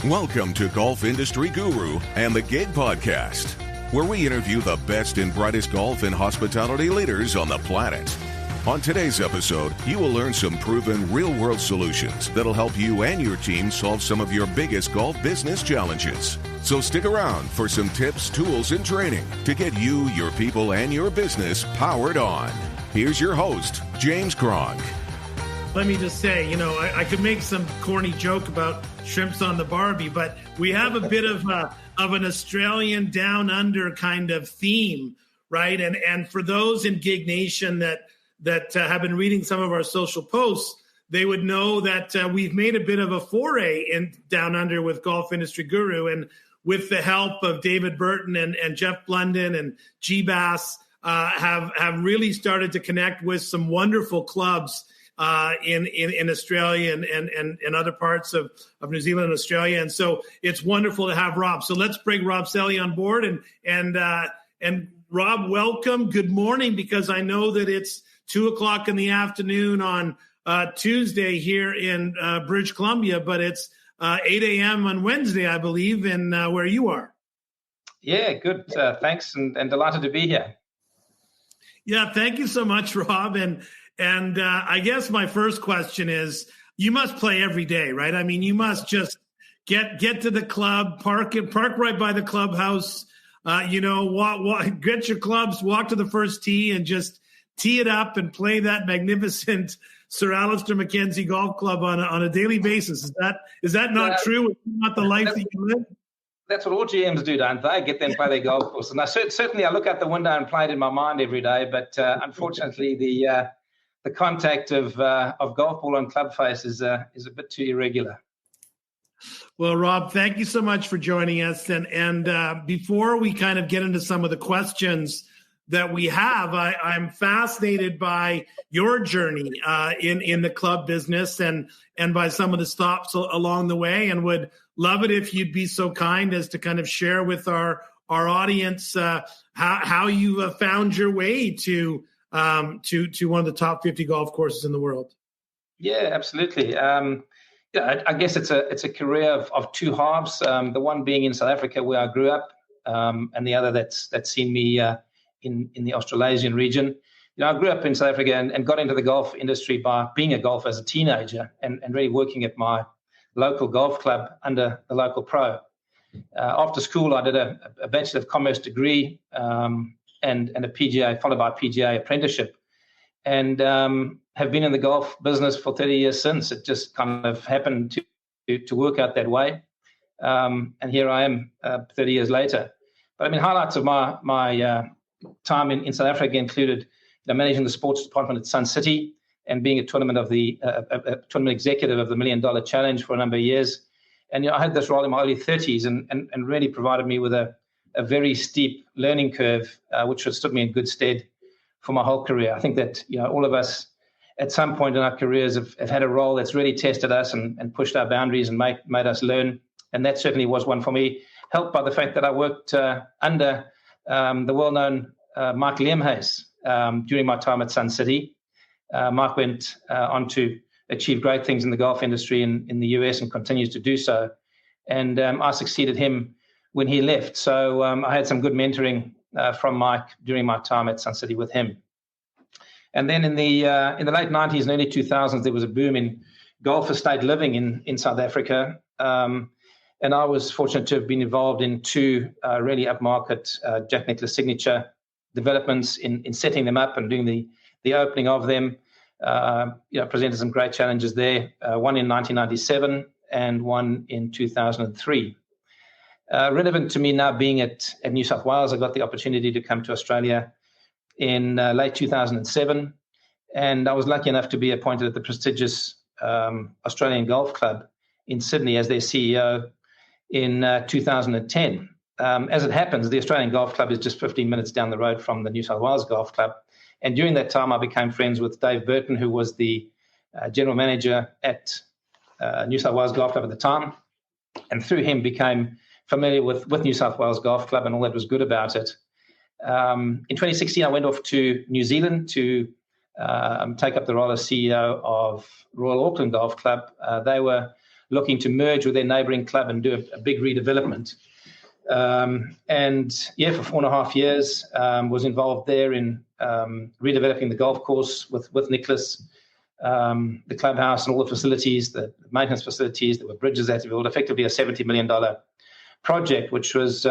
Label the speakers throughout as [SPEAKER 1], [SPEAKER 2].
[SPEAKER 1] Welcome to Golf Industry Guru and the Gig Podcast, where we interview the best and brightest golf and hospitality leaders on the planet. On today's episode, you will learn some proven real-world solutions that'll help you and your team solve some of your biggest golf business challenges. So stick around for some tips, tools, and training to get you, your people, and your business powered on. Here's your host, James Cronk.
[SPEAKER 2] Let me just say, I could make some corny joke about shrimps on the Barbie, but we have a bit of an Australian down under kind of theme, right? And for those in Gig Nation that have been reading some of our social posts, they would know that we've made a bit of a foray in down under with Golf Industry Guru, and with the help of David Burton and Jeff Blunden and G-Bass, have really started to connect with some wonderful clubs in Australia and other parts of New Zealand and Australia. And so it's wonderful to have Rob. So let's bring Rob Selley on board. And Rob, welcome. Good morning, because I know that it's 2:00 in the afternoon on Tuesday here in British Columbia, but it's 8 a.m. on Wednesday, I believe, in where you are.
[SPEAKER 3] Yeah, good. Thanks, and delighted to be here.
[SPEAKER 2] Yeah, thank you so much, Rob. And I guess my first question is, you must play every day, right? I mean, you must just get to the club, park right by the clubhouse, get your clubs, walk to the first tee and just tee it up and play that magnificent Sir Alister MacKenzie golf club on a daily basis. Is that not true? Is not the life that you live?
[SPEAKER 3] That's what all GMs do, don't they? Get them play their golf course. And certainly I look out the window and play it in my mind every day, but unfortunately the contact of golf ball on club face is a bit too irregular.
[SPEAKER 2] Well, Rob, thank you so much for joining us. And before we kind of get into some of the questions that we have, I'm fascinated by your journey in the club business and by some of the stops along the way, and would love it if you'd be so kind as to kind of share with our audience how you found your way to one of the top 50 golf courses in the world.
[SPEAKER 3] Yeah, absolutely. I guess it's a career of two halves. The one being in South Africa, where I grew up, and the other that's seen me in the Australasian region. I grew up in South Africa and got into the golf industry by being a golfer as a teenager and really working at my local golf club under the local pro. After school, I did a Bachelor of Commerce degree and a PGA, followed by a PGA apprenticeship, and have been in the golf business for 30 years since. It just kind of happened to work out that way. And here I am 30 years later. But I mean, highlights of my time in South Africa included managing the sports department at Sun City and being a tournament executive of the $1 Million Challenge for a number of years. And I had this role in my early 30s and really provided me with a very steep learning curve, which has stood me in good stead for my whole career. I think that all of us at some point in our careers have had a role that's really tested us and pushed our boundaries and made us learn. And that certainly was one for me, helped by the fact that I worked under the well-known Mike Liamhays during my time at Sun City. Mike went on to achieve great things in the golf industry in the US and continues to do so. And I succeeded him when he left. So I had some good mentoring from Mike during my time at Sun City with him. And then in the late 90s and early 2000s, there was a boom in golf estate living in South Africa. And I was fortunate to have been involved in two really upmarket Jack Nicklaus signature developments in setting them up and doing the opening of them. Presented some great challenges there, one in 1997 and one in 2003. Relevant to me now being at New South Wales, I got the opportunity to come to Australia in late 2007, and I was lucky enough to be appointed at the prestigious Australian Golf Club in Sydney as their CEO in 2010. As it happens, the Australian Golf Club is just 15 minutes down the road from the New South Wales Golf Club. And during that time, I became friends with Dave Burton, who was the general manager at New South Wales Golf Club at the time. And through him, became familiar with New South Wales Golf Club and all that was good about it. In 2016, I went off to New Zealand to take up the role as CEO of Royal Auckland Golf Club. They were looking to merge with their neighbouring club and do a big redevelopment. And for 4.5 years, was involved there in redeveloping the golf course with Nicholas, the clubhouse and all the facilities, the maintenance facilities. There were bridges that built, effectively a $70 million project, which was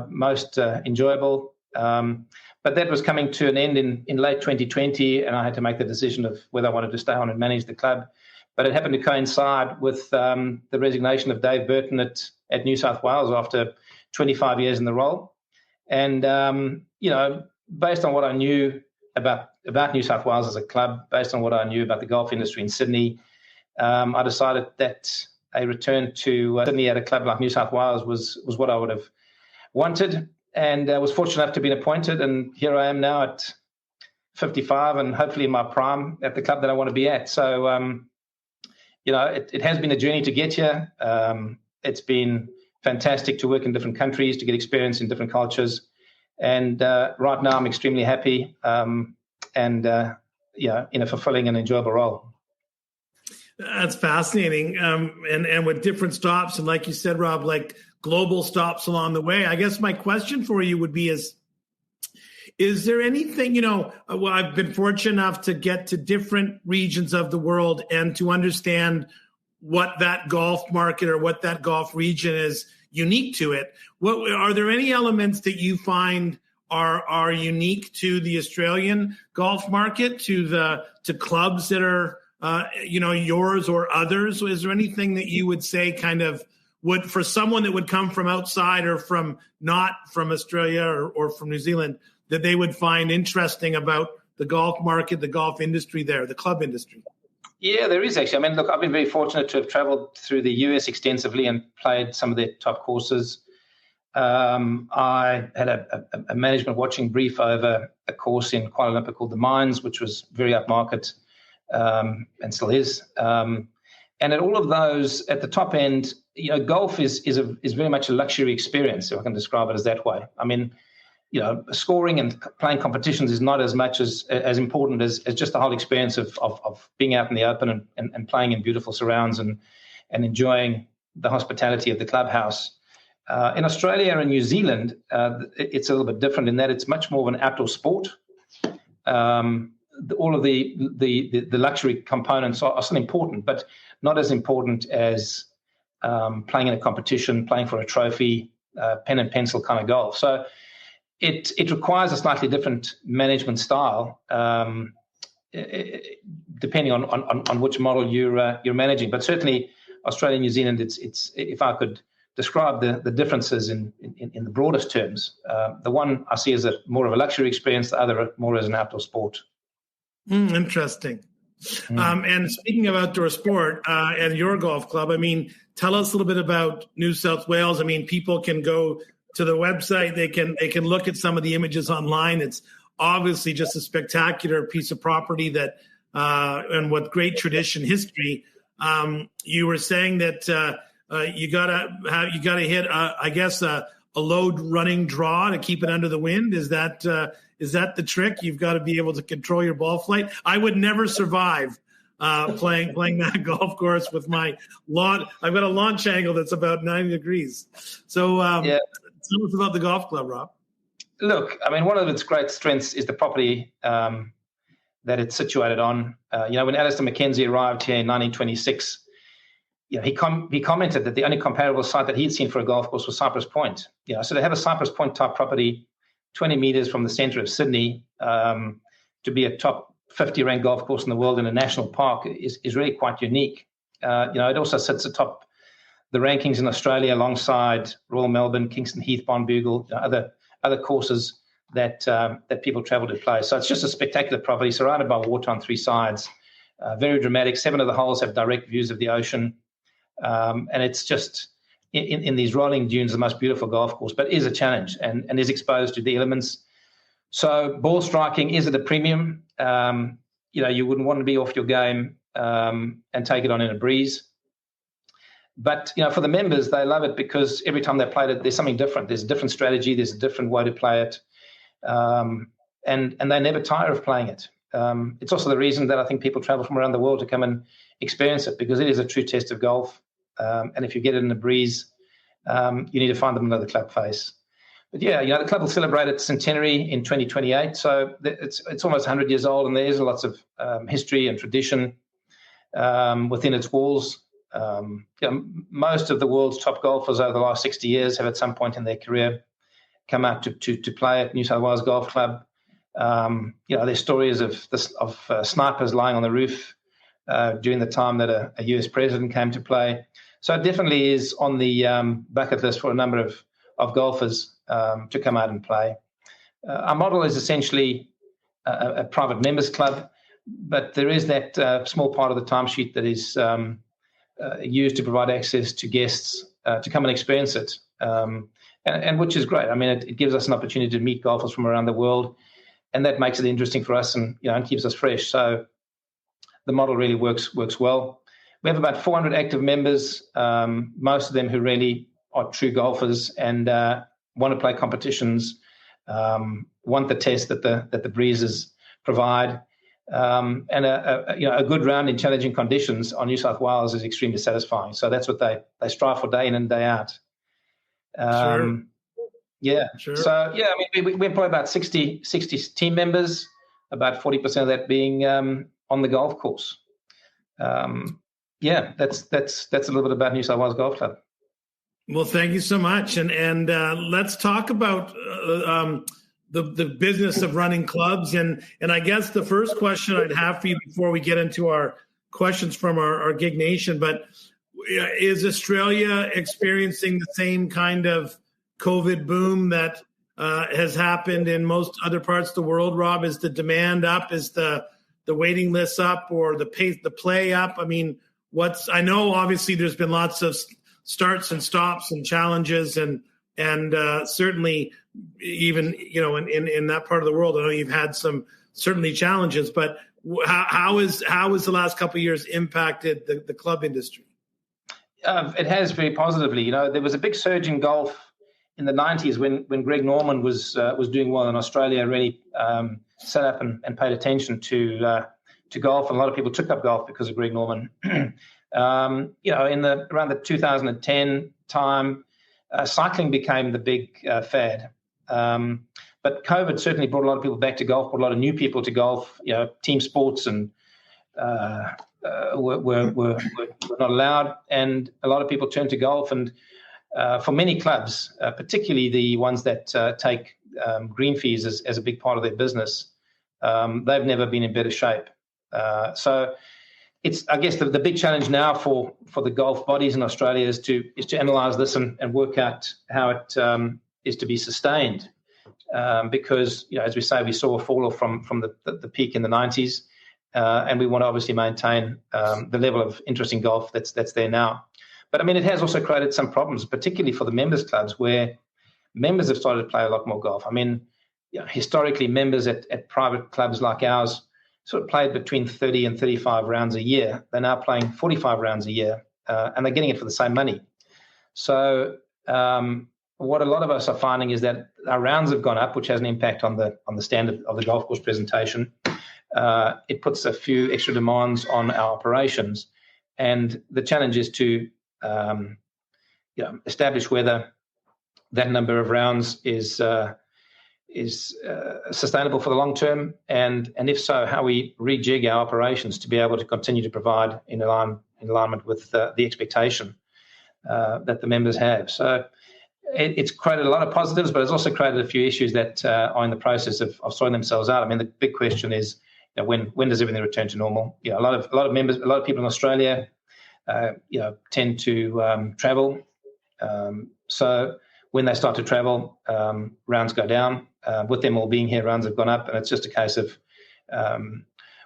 [SPEAKER 3] most enjoyable. But that was coming to an end in late 2020, and I had to make the decision of whether I wanted to stay on and manage the club. But it happened to coincide with the resignation of Dave Burton at New South Wales after 25 years in the role. And, based on what I knew about New South Wales as a club, based on what I knew about the golf industry in Sydney, I decided that a return to Sydney at a club like New South Wales was what I would have wanted. And I was fortunate enough to be appointed, and here I am now at 55 and hopefully in my prime at the club that I want to be at. So, it has been a journey to get here. It's been fantastic to work in different countries, to get experience in different cultures. And right now I'm extremely happy in a fulfilling and enjoyable role.
[SPEAKER 2] That's fascinating. And with different stops, and like you said, Rob, like global stops along the way. I guess my question for you would be is there anything, I've been fortunate enough to get to different regions of the world and to understand what that golf market or what that golf region is unique to it. Are there any elements that you find are unique to the Australian golf market, to clubs that are, yours or others? Is there anything that you would say kind of would, for someone that would come from outside or from not from Australia or from New Zealand, that they would find interesting about the golf market, the golf industry there, the club industry?
[SPEAKER 3] Yeah, there is actually. I mean, look, I've been very fortunate to have traveled through the US extensively and played some of their top courses. I had a management watching brief over a course in Kuala Lumpur called the Mines, which was very upmarket and still is. And at all of those, at the top end, golf is very much a luxury experience, if I can describe it as that way. I mean, scoring and playing competitions is not as much as important as just the whole experience of being out in the open and playing in beautiful surrounds and enjoying the hospitality of the clubhouse. In Australia and New Zealand, it's a little bit different in that it's much more of an outdoor sport. All of the luxury components are still important, but not as important as playing in a competition, playing for a trophy, pen and pencil kind of golf. So it requires a slightly different management style, depending on which model you're managing. But certainly, Australia and New Zealand, it's if I could describe the differences in the broadest terms, the one I see as more of a luxury experience, the other more as an outdoor sport.
[SPEAKER 2] Interesting. And speaking of outdoor sport and your golf club, I mean, tell us a little bit about New South Wales. I mean, people can go to the website. They can look at some of the images online. It's obviously just a spectacular piece of property that and with great tradition, history. You were saying that you gotta hit I guess a low running draw to keep it under the wind. Is that the trick? You've got to be able to control your ball flight. I would never survive playing that golf course with my launch. I've got a launch angle that's about 90 degrees. So tell us about the golf club, Rob.
[SPEAKER 3] Look, I mean, one of its great strengths is the property that it's situated on. When Alister MacKenzie arrived here in 1926, he commented that the only comparable site that he'd seen for a golf course was Cypress Point. So to have a Cypress Point type property 20 meters from the center of Sydney to be a top 50 ranked golf course in the world in a national park is really quite unique. It also sits atop the rankings in Australia alongside Royal Melbourne, Kingston Heath, Bonbeugle, other courses that people travel to play. So it's just a spectacular property surrounded by water on three sides. Very dramatic. 7 of the holes have direct views of the ocean. And it's just in these rolling dunes, the most beautiful golf course, but is a challenge and is exposed to the elements. So ball striking is at a premium. You wouldn't want to be off your game and take it on in a breeze. But, for the members, they love it because every time they played it, there's something different. There's a different strategy. There's a different way to play it. And they never tire of playing it. It's also the reason that I think people travel from around the world to come and experience it, because it is a true test of golf. And if you get it in a breeze, you need to find them another club face. But yeah, the club will celebrate its centenary in 2028. So it's almost 100 years old, and there is lots of history and tradition within its walls. Most of the world's top golfers over the last 60 years have at some point in their career come out to play at New South Wales Golf Club. There's stories of snipers lying on the roof during the time that a US president came to play. So it definitely is on the bucket list for a number of golfers to come out and play. Our model is essentially a private members club, but there is that small part of the timesheet that is used to provide access to guests to come and experience it, and which is great. I mean, it gives us an opportunity to meet golfers from around the world, and that makes it interesting for us and keeps us fresh. So the model really works well. We have about 400 active members, most of them who really are true golfers and want to play competitions, want the test that the breezes provide, and a good round in challenging conditions on New South Wales is extremely satisfying. So that's what they strive for day in and day out.
[SPEAKER 2] Sure.
[SPEAKER 3] Yeah.
[SPEAKER 2] Sure. So
[SPEAKER 3] yeah, I mean, we employ about 60 team members, about 40% of that being on the golf course. That's a little bit about New South Wales Golf Club.
[SPEAKER 2] Well, thank you so much, and let's talk about the business of running clubs, and I guess the first question I'd have for you before we get into our questions from our Gig Nation, but is Australia experiencing the same kind of COVID boom that has happened in most other parts of the world? Rob, is the demand up? Is the waiting list up, or the pace, the play up? I mean, I know obviously there's been lots of starts and stops and challenges, and certainly even in that part of the world, I know you've had some certainly challenges. But how is the last couple of years impacted the club industry?
[SPEAKER 3] It has very positively. There was a big surge in golf in the 90s when Greg Norman was doing well in Australia. Really set up and paid attention to golf, and a lot of people took up golf because of Greg Norman. Around the 2010 time, cycling became the big fad. But COVID certainly brought a lot of people back to golf, brought a lot of new people to golf. Team sports and were not allowed, and a lot of people turned to golf. And for many clubs, particularly the ones that take green fees as a big part of their business, they've never been in better shape. So it's, I guess, the big challenge now for the golf bodies in Australia is to analyse this and work out how it is to be sustained. Because, as we say, we saw a fall off from the peak in the 90s, and we want to obviously maintain the level of interest in golf that's there now. But, I mean, it has also created some problems, particularly for the members clubs, where members have started to play a lot more golf. I mean, historically, members at private clubs like ours sort of played between 30 and 35 rounds a year. They're now playing 45 rounds a year, and they're getting it for the same money. So what a lot of us are finding is that our rounds have gone up, which has an impact on the standard of the golf course presentation. It puts a few extra demands on our operations, and the challenge is to establish whether that number of rounds is sustainable for the long term, and if so, how we rejig our operations to be able to continue to provide in alignment with the expectation that the members have. So it's created a lot of positives, but it's also created a few issues that are in the process of sorting themselves out. I mean, the big question is, when does everything return to normal? A lot of members, a lot of people in Australia, tend to travel. So when they start to travel, rounds go down. With them all being here, rounds have gone up, and it's just a case of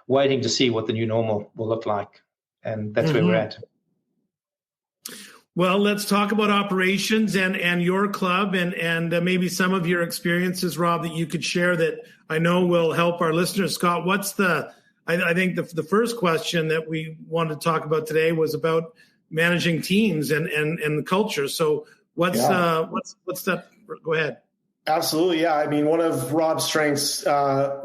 [SPEAKER 3] waiting to see what the new normal will look like, and that's where we're at.
[SPEAKER 2] Well, let's talk about operations and your club and maybe some of your experiences, Rob, that you could share that I know will help our listeners. Scott, I think the first question that we wanted to talk about today was about managing teams and the culture. So what's that? Go ahead.
[SPEAKER 4] Absolutely, yeah. I mean, one of Rob's strengths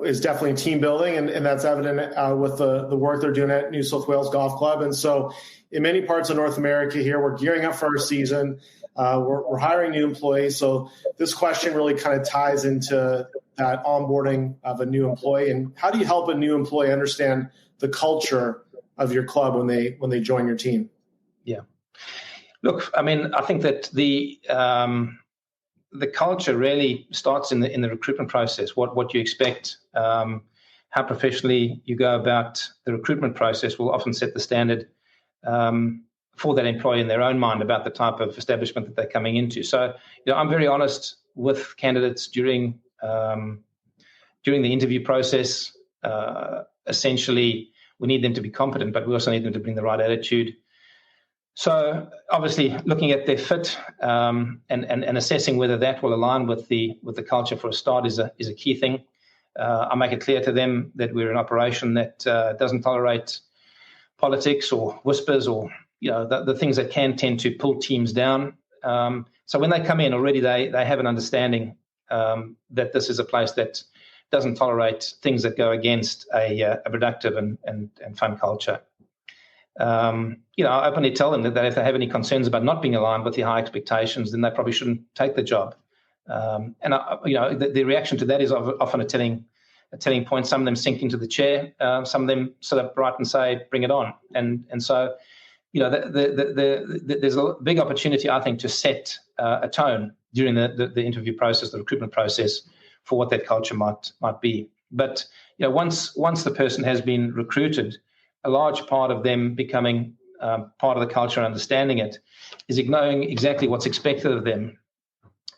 [SPEAKER 4] is definitely team building, and that's evident with the work they're doing at New South Wales Golf Club. And so in many parts of North America here, we're gearing up for our season. We're hiring new employees. So this question really kind of ties into that onboarding of a new employee. And how do you help a new employee understand the culture of your club when they join your team?
[SPEAKER 3] Yeah. Look, I mean, I think that the culture really starts in the recruitment process. What you expect, how professionally you go about the recruitment process will often set the standard for that employee in their own mind about the type of establishment that they're coming into. So, I'm very honest with candidates during the interview process. Essentially, we need them to be competent, but we also need them to bring the right attitude. So obviously looking at their fit and assessing whether that will align with the culture for a start is a key thing. I make it clear to them that we're an operation that doesn't tolerate politics or whispers or the things that can tend to pull teams down. So when they come in already, they have an understanding that this is a place that doesn't tolerate things that go against a productive and fun culture. I openly tell them that if they have any concerns about not being aligned with the high expectations, then they probably shouldn't take the job. The reaction to that is often a telling point. Some of them sink into the chair. Some of them sit upright and say, "Bring it on." And so, there's a big opportunity, I think, to set a tone during the interview process, the recruitment process, for what that culture might be. But once the person has been recruited, a large part of them becoming part of the culture and understanding it is knowing exactly what's expected of them.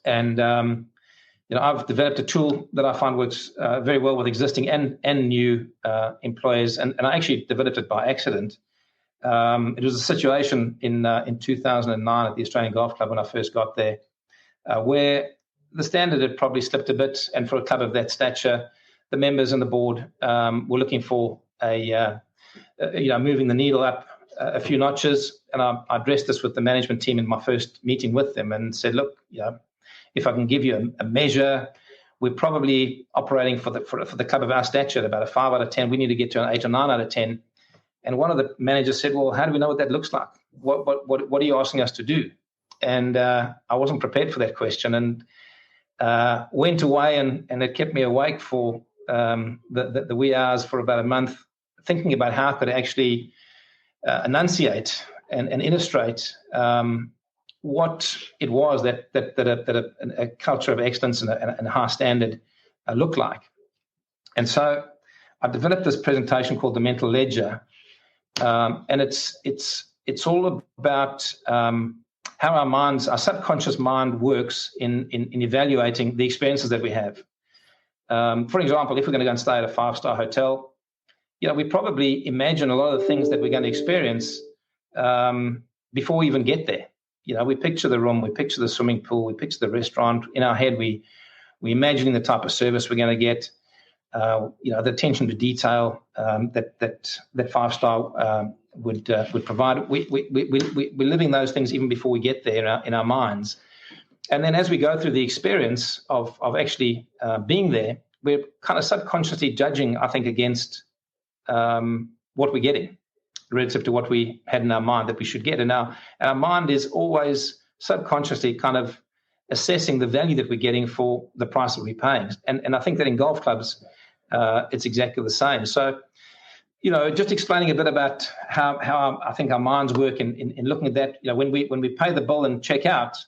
[SPEAKER 3] And, I've developed a tool that I find works very well with existing and new employers. And I actually developed it by accident. It was a situation in 2009 at the Australian Golf Club when I first got there, where the standard had probably slipped a bit. And for a club of that stature, the members and the board were looking for moving the needle up a few notches. And I addressed this with the management team in my first meeting with them and said, look, if I can give you a measure, we're probably operating for the club of our stature at about a 5 out of 10. We need to get to an 8 or 9 out of 10. And one of the managers said, well, how do we know what that looks like? What are you asking us to do? And I wasn't prepared for that question and went away and it kept me awake for the wee hours for about a month, thinking about how I could actually enunciate and illustrate what it was that a culture of excellence and a high standard looked like. And so I developed this presentation called the Mental Ledger, and it's all about how our subconscious mind works in evaluating the experiences that we have. For example, if we're going to go and stay at a 5-star hotel, we probably imagine a lot of the things that we're going to experience before we even get there. We picture the room, we picture the swimming pool, we picture the restaurant. In our head, we imagining the type of service we're going to get, the attention to detail that 5-star would provide. We're living those things even before we get there in our minds. And then as we go through the experience of actually being there, we're kind of subconsciously judging, I think, against what we're getting relative to what we had in our mind that we should get. And our mind is always subconsciously kind of assessing the value that we're getting for the price that we're paying. And I think that in golf clubs, it's exactly the same. So, just explaining a bit about how I think our minds work in looking at that. When we pay the bill and check out,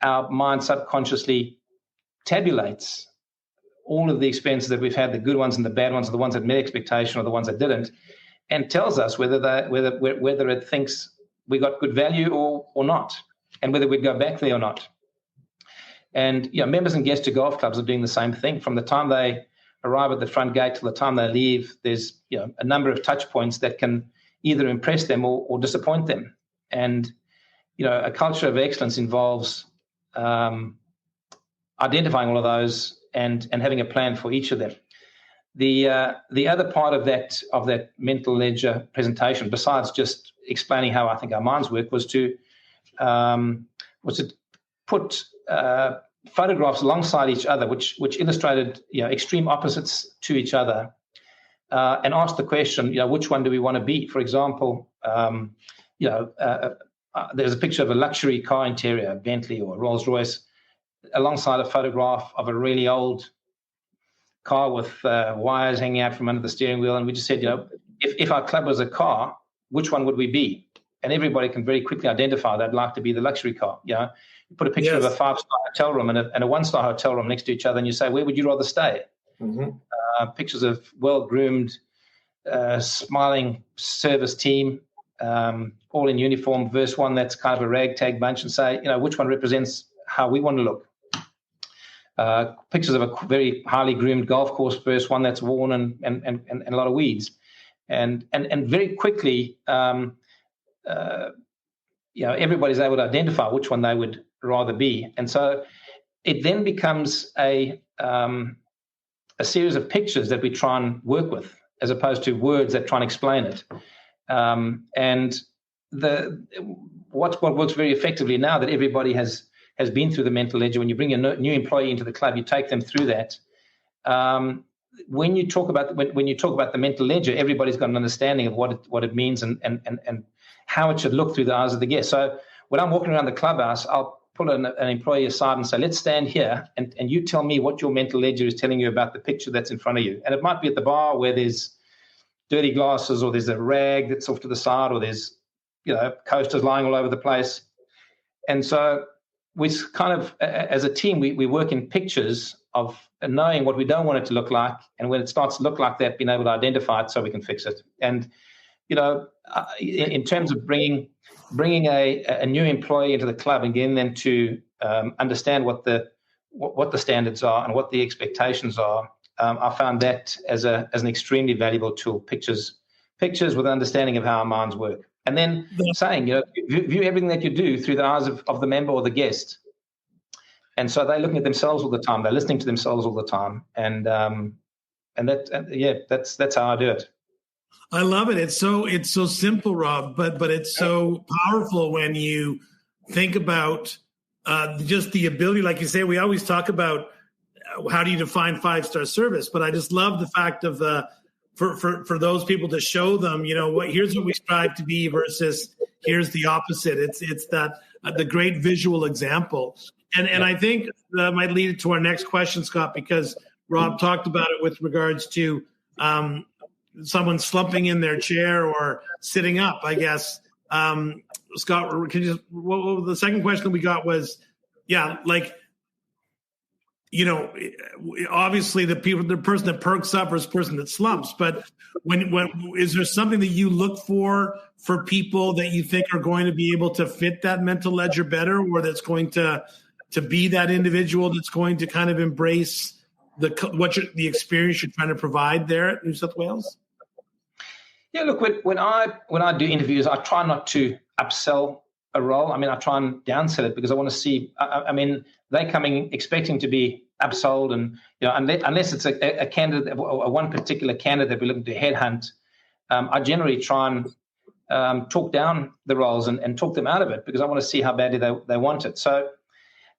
[SPEAKER 3] our mind subconsciously tabulates all of the experiences that we've had, the good ones and the bad ones, the ones that met expectation or the ones that didn't, and tells us whether it thinks we got good value or not, and whether we'd go back there or not. And members and guests to golf clubs are doing the same thing. From the time they arrive at the front gate till the time they leave, there's a number of touch points that can either impress them or disappoint them. And a culture of excellence involves identifying all of those and having a plan for each of them. The other part of that mental ledger presentation, besides just explaining how I think our minds work, was to put photographs alongside each other, which illustrated extreme opposites to each other, and asked the question, which one do we want to be? For example, there's a picture of a luxury car interior, a Bentley or a Rolls Royce, alongside a photograph of a really old car with wires hanging out from under the steering wheel. And we just said, if our club was a car, which one would we be? And everybody can very quickly identify they'd like to be the luxury car. You put a picture of a 5-star hotel room and a 1-star hotel room next to each other, and you say, where would you rather stay? Mm-hmm. Pictures of well-groomed, smiling service team, all in uniform, versus one that's kind of a ragtag bunch, and say, which one represents how we want to look? Pictures of a very highly groomed golf course versus one that's worn and a lot of weeds. And very quickly, everybody's able to identify which one they would rather be. And so it then becomes a series of pictures that we try and work with, as opposed to words that try and explain it. And what works very effectively now that everybody has been through the mental ledger. When you bring a new employee into the club, you take them through that. When you talk about the mental ledger, everybody's got an understanding of what it means and how it should look through the eyes of the guest. So when I'm walking around the clubhouse, I'll pull an employee aside and say, let's stand here and you tell me what your mental ledger is telling you about the picture that's in front of you. And it might be at the bar where there's dirty glasses, or there's a rag that's off to the side, or there's coasters lying all over the place. And so we kind of, as a team, we work in pictures of knowing what we don't want it to look like, and when it starts to look like that, being able to identify it so we can fix it. And in terms of bringing a new employee into the club and getting them to understand what the standards are and what the expectations are, I found that as an extremely valuable tool. Pictures with an understanding of how our minds work. And then saying, view everything that you do through the eyes of the member or the guest. And so they're looking at themselves all the time. They're listening to themselves all the time. And that's how I do it.
[SPEAKER 2] I love it. It's so simple, Rob, but it's so powerful when you think about just the ability. Like you say, we always talk about how do you define 5-star service, but I just love the fact of for those people to show them, here's what we strive to be versus here's the opposite. It's that the great visual example. And I think that might lead to our next question, Scott, because Rob talked about it with regards to someone slumping in their chair or sitting up, I guess. Scott, can you the second question we got was, obviously the person that perks up versus the person that slumps, but when is there something that you look for people that you think are going to be able to fit that mental ledger better, or that's going to be that individual that's going to kind of embrace the experience you're trying to provide there at New South Wales?
[SPEAKER 3] Yeah, look, when I do interviews, I try not to upsell a role. I mean, I try and downsell it because I want to see. I mean, they're coming expecting to be upsold, and unless it's a candidate, or one particular candidate that we're looking to headhunt, I generally try and talk down the roles and talk them out of it because I want to see how badly they want it. So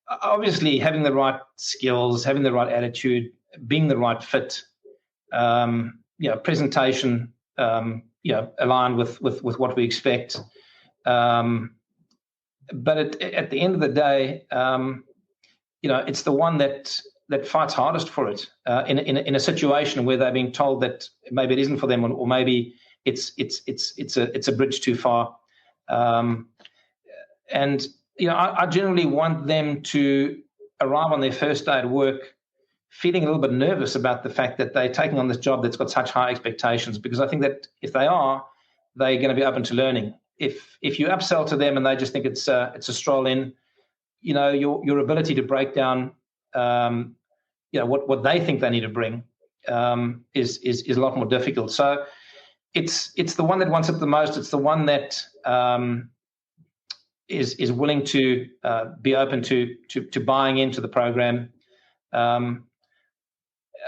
[SPEAKER 3] obviously, having the right skills, having the right attitude, being the right fit, presentation, aligned with what we expect. But at the end of the day, it's the one that fights hardest for it in a situation where they're being told that maybe it isn't for them, or maybe it's a bridge too far. And I generally want them to arrive on their first day at work feeling a little bit nervous about the fact that they're taking on this job that's got such high expectations, because I think that if they are, they're going to be open to learning. If you upsell to them and they just think it's a stroll in, your ability to break down, what they think they need to bring is a lot more difficult. So it's the one that wants it the most. It's the one that is willing to be open to buying into the program,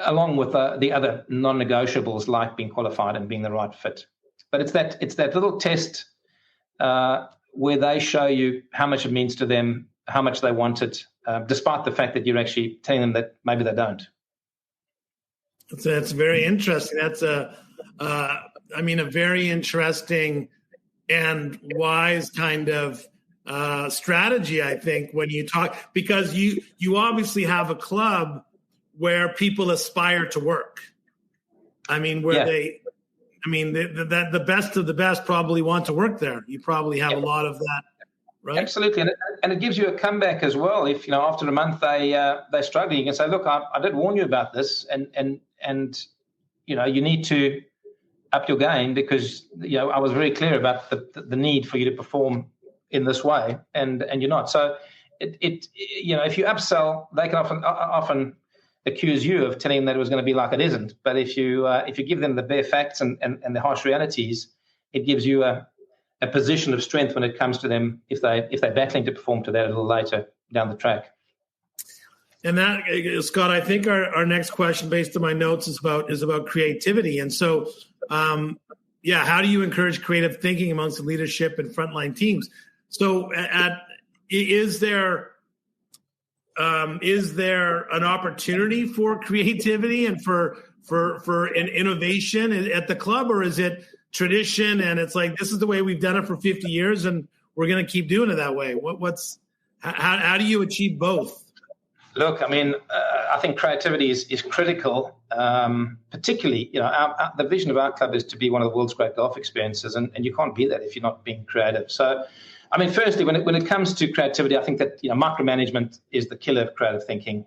[SPEAKER 3] along with the other non-negotiables like being qualified and being the right fit. But it's that little test where they show you how much it means to them how much they want it, despite the fact that you're actually telling them that maybe they don't.
[SPEAKER 2] That's very interesting. That's a very interesting and wise kind of strategy, I think, when you talk, because you obviously have a club where people aspire to work. I mean, the best of the best probably want to work there. You probably have a lot of that, right?
[SPEAKER 3] Absolutely, and it gives you a comeback as well. If after a month they're struggling, you can say, "Look, I did warn you about this, and you need to up your game because I was very clear about the need for you to perform in this way, and you're not." So if you upsell, they can often accuse you of telling them that it was going to be like it isn't. But if you give them the bare facts and the harsh realities, it gives you a position of strength when it comes to them if they're battling to perform to that a little later down the track.
[SPEAKER 2] And that, Scott, I think our next question, based on my notes, is about creativity. And so, how do you encourage creative thinking amongst the leadership and frontline teams? So, is there an opportunity for creativity and for an innovation at the club, or is it tradition and it's like this is the way we've done it for 50 years and we're going to keep doing it that way? How do you achieve both?
[SPEAKER 3] Look, I think creativity is critical, particularly, the vision of our club is to be one of the world's great golf experiences, and you can't be that if you're not being creative. So, firstly, when it comes to creativity, I think that micromanagement is the killer of creative thinking.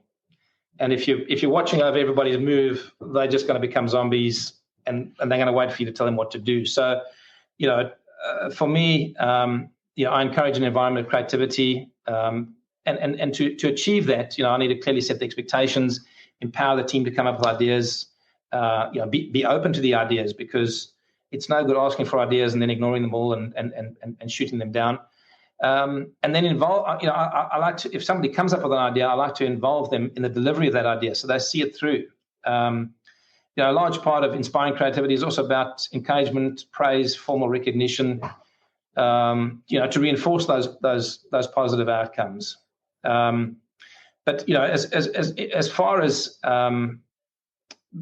[SPEAKER 3] And if you're watching over everybody's move, they're just going to become zombies, and they're going to wait for you to tell them what to do. So, for me, I encourage an environment of creativity. And to achieve that, I need to clearly set the expectations, empower the team to come up with ideas, be open to the ideas, because it's no good asking for ideas and then ignoring them all and shooting them down. And then involve, I like to, if somebody comes up with an idea, I like to involve them in the delivery of that idea so they see it through. A large part of inspiring creativity is also about encouragement, praise, formal recognition, to reinforce those positive outcomes. But as far as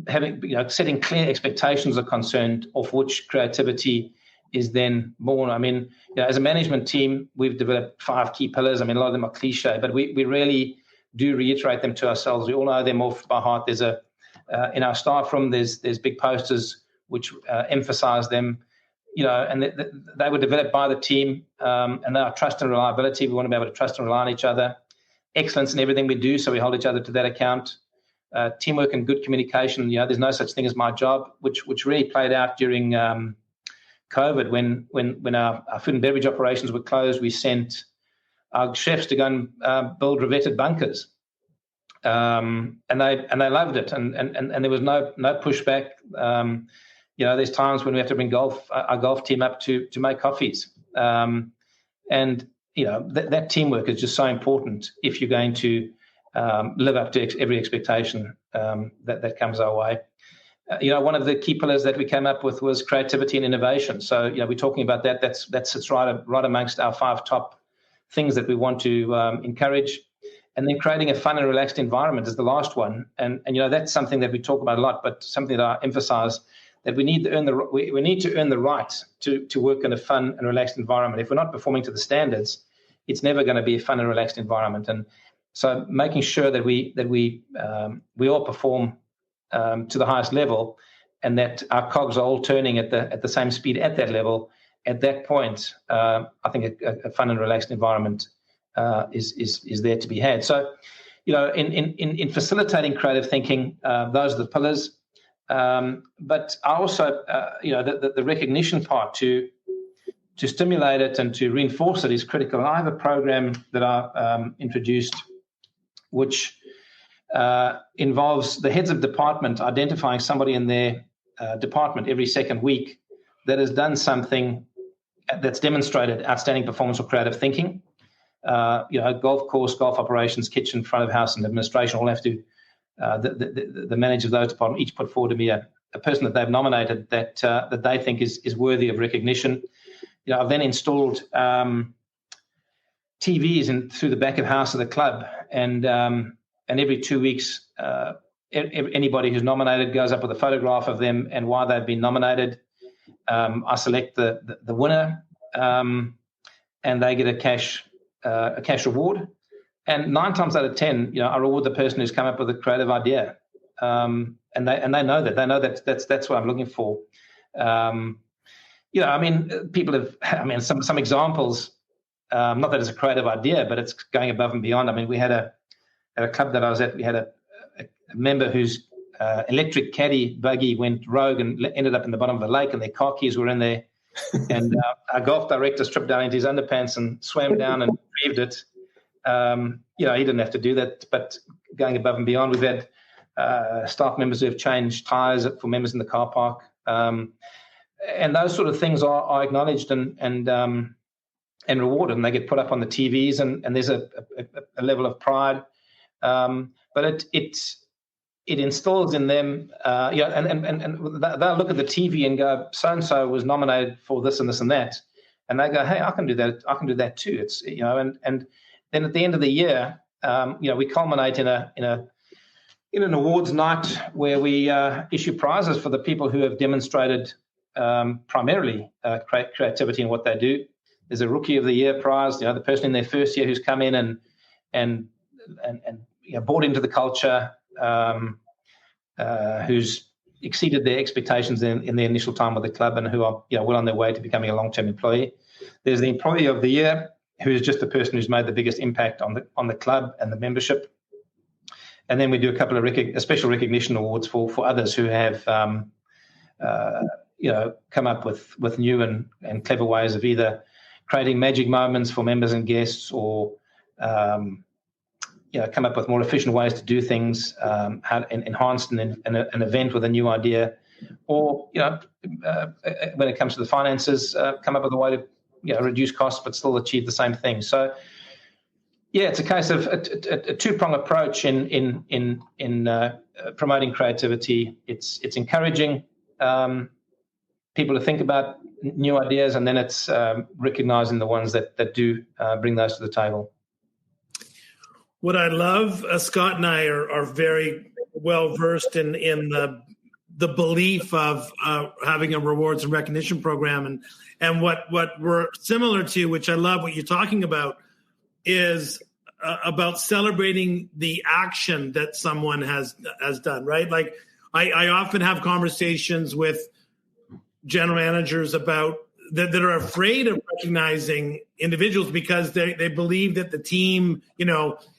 [SPEAKER 3] having setting clear expectations are concerned, of which creativity is then born. As a management team, we've developed 5 key pillars. A lot of them are cliche, but we really do reiterate them to ourselves. We all know them off by heart. There's in our staff room, there's big posters which emphasize them. And they were developed by the team, and they are trust and reliability. We want to be able to trust and rely on each other. Excellence in everything we do, so we hold each other to that account. Teamwork and good communication. There's no such thing as my job, which really played out during COVID when our food and beverage operations were closed. We sent our chefs to go and build revetted bunkers, and they loved it. And there was no pushback. There's times when we have to bring our golf team up to make coffees. That teamwork is just so important if you're going to live up to every expectation that comes our way. One of the key pillars that we came up with was creativity and innovation. So, we're talking about that. That sits right amongst our 5 top things that we want to encourage. And then creating a fun and relaxed environment is the last one. And that's something that we talk about a lot, but something that I emphasize, that we need to earn the right to work in a fun and relaxed environment. If we're not performing to the standards, it's never going to be a fun and relaxed environment. And so making sure that we all perform to the highest level, and that our cogs are all turning at the same speed at that level. At that point, I think a fun and relaxed environment is there to be had. So, in facilitating creative thinking, those are the pillars. But I also, the recognition part to stimulate it and to reinforce it is critical. And I have a program that I introduced, which involves the heads of department identifying somebody in their department every second week that has done something that's demonstrated outstanding performance or creative thinking. Golf course, golf operations, kitchen, front of house, and administration all have to. The manager of those departments each put forward to me a person that they've nominated that they think is worthy of recognition. I've then installed TVs through the back of house of the club, and every 2 weeks, anybody who's nominated goes up with a photograph of them and why they've been nominated. I select the winner, and they get a cash reward. And 9 times out of 10, I reward the person who's come up with a creative idea, and they know that. They know that's what I'm looking for. People have. Some examples. Not that it's a creative idea, but it's going above and beyond. We had at a club that I was at, we had a member whose electric caddy buggy went rogue and ended up in the bottom of the lake, and their car keys were in there. And our golf director stripped down into his underpants and swam down and retrieved it. He didn't have to do that, but going above and beyond, we've had staff members who have changed tyres for members in the car park. And those sort of things are acknowledged and rewarded, and they get put up on the TVs, and there's a level of pride. But it installs in them, and they'll look at the TV and go, so-and-so was nominated for this and this and that. And they go, hey, I can do that. I can do that too. It's, and then at the end of the year, we culminate in an awards night where we issue prizes for the people who have demonstrated primarily creativity in what they do. There's a Rookie of the Year prize, the person in their first year who's come in and bought into the culture, who's exceeded their expectations in their initial time with the club, and who are well on their way to becoming a long-term employee. There's the Employee of the Year, who is just the person who's made the biggest impact on the club and the membership. And then we do a couple of special recognition awards for others who have come up with new and clever ways of either creating magic moments for members and guests, or come up with more efficient ways to do things, enhanced an event with a new idea, or when it comes to the finances, come up with a way to reduce costs but still achieve the same thing. So it's a case of a two-pronged approach in promoting creativity. It's encouraging people to think about new ideas, and then it's recognizing the ones that do bring those to the table.
[SPEAKER 2] What I love, Scott and I are very well versed in the belief of having a rewards and recognition program, and what we're similar to, which I love what you're talking about, is about celebrating the action that someone has done, right? Like I often have conversations with general managers about that are afraid of recognizing individuals because they believe that the team,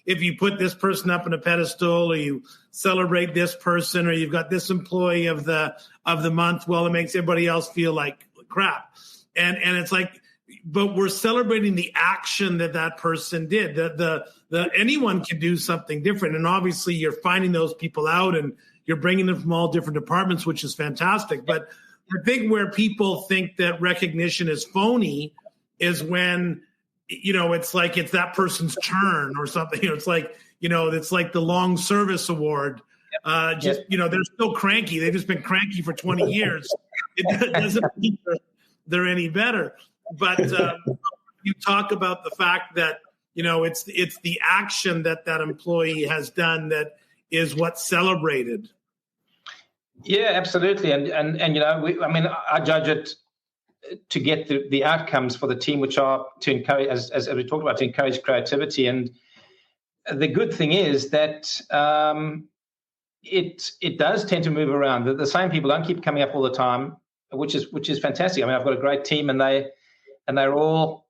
[SPEAKER 2] if you put this person up on a pedestal, or you celebrate this person, or you've got this employee of the month, well, it makes everybody else feel like crap. And it's like, but we're celebrating the action that person did. The anyone can do something different, and obviously you're finding those people out and you're bringing them from all different departments, which is fantastic. But I think where people think that recognition is phony is when, it's like it's that person's turn or something. It's like, it's like the long service award. They're still cranky. They've just been cranky for 20 years. It doesn't mean they're any better. But you talk about the fact that, it's the action that employee has done that is what's celebrated.
[SPEAKER 3] Yeah, absolutely. And I judge it to get the outcomes for the team, which are to encourage, as we talked about, to encourage creativity. And the good thing is that it does tend to move around. The same people don't keep coming up all the time, which is fantastic. I've got a great team, and they're all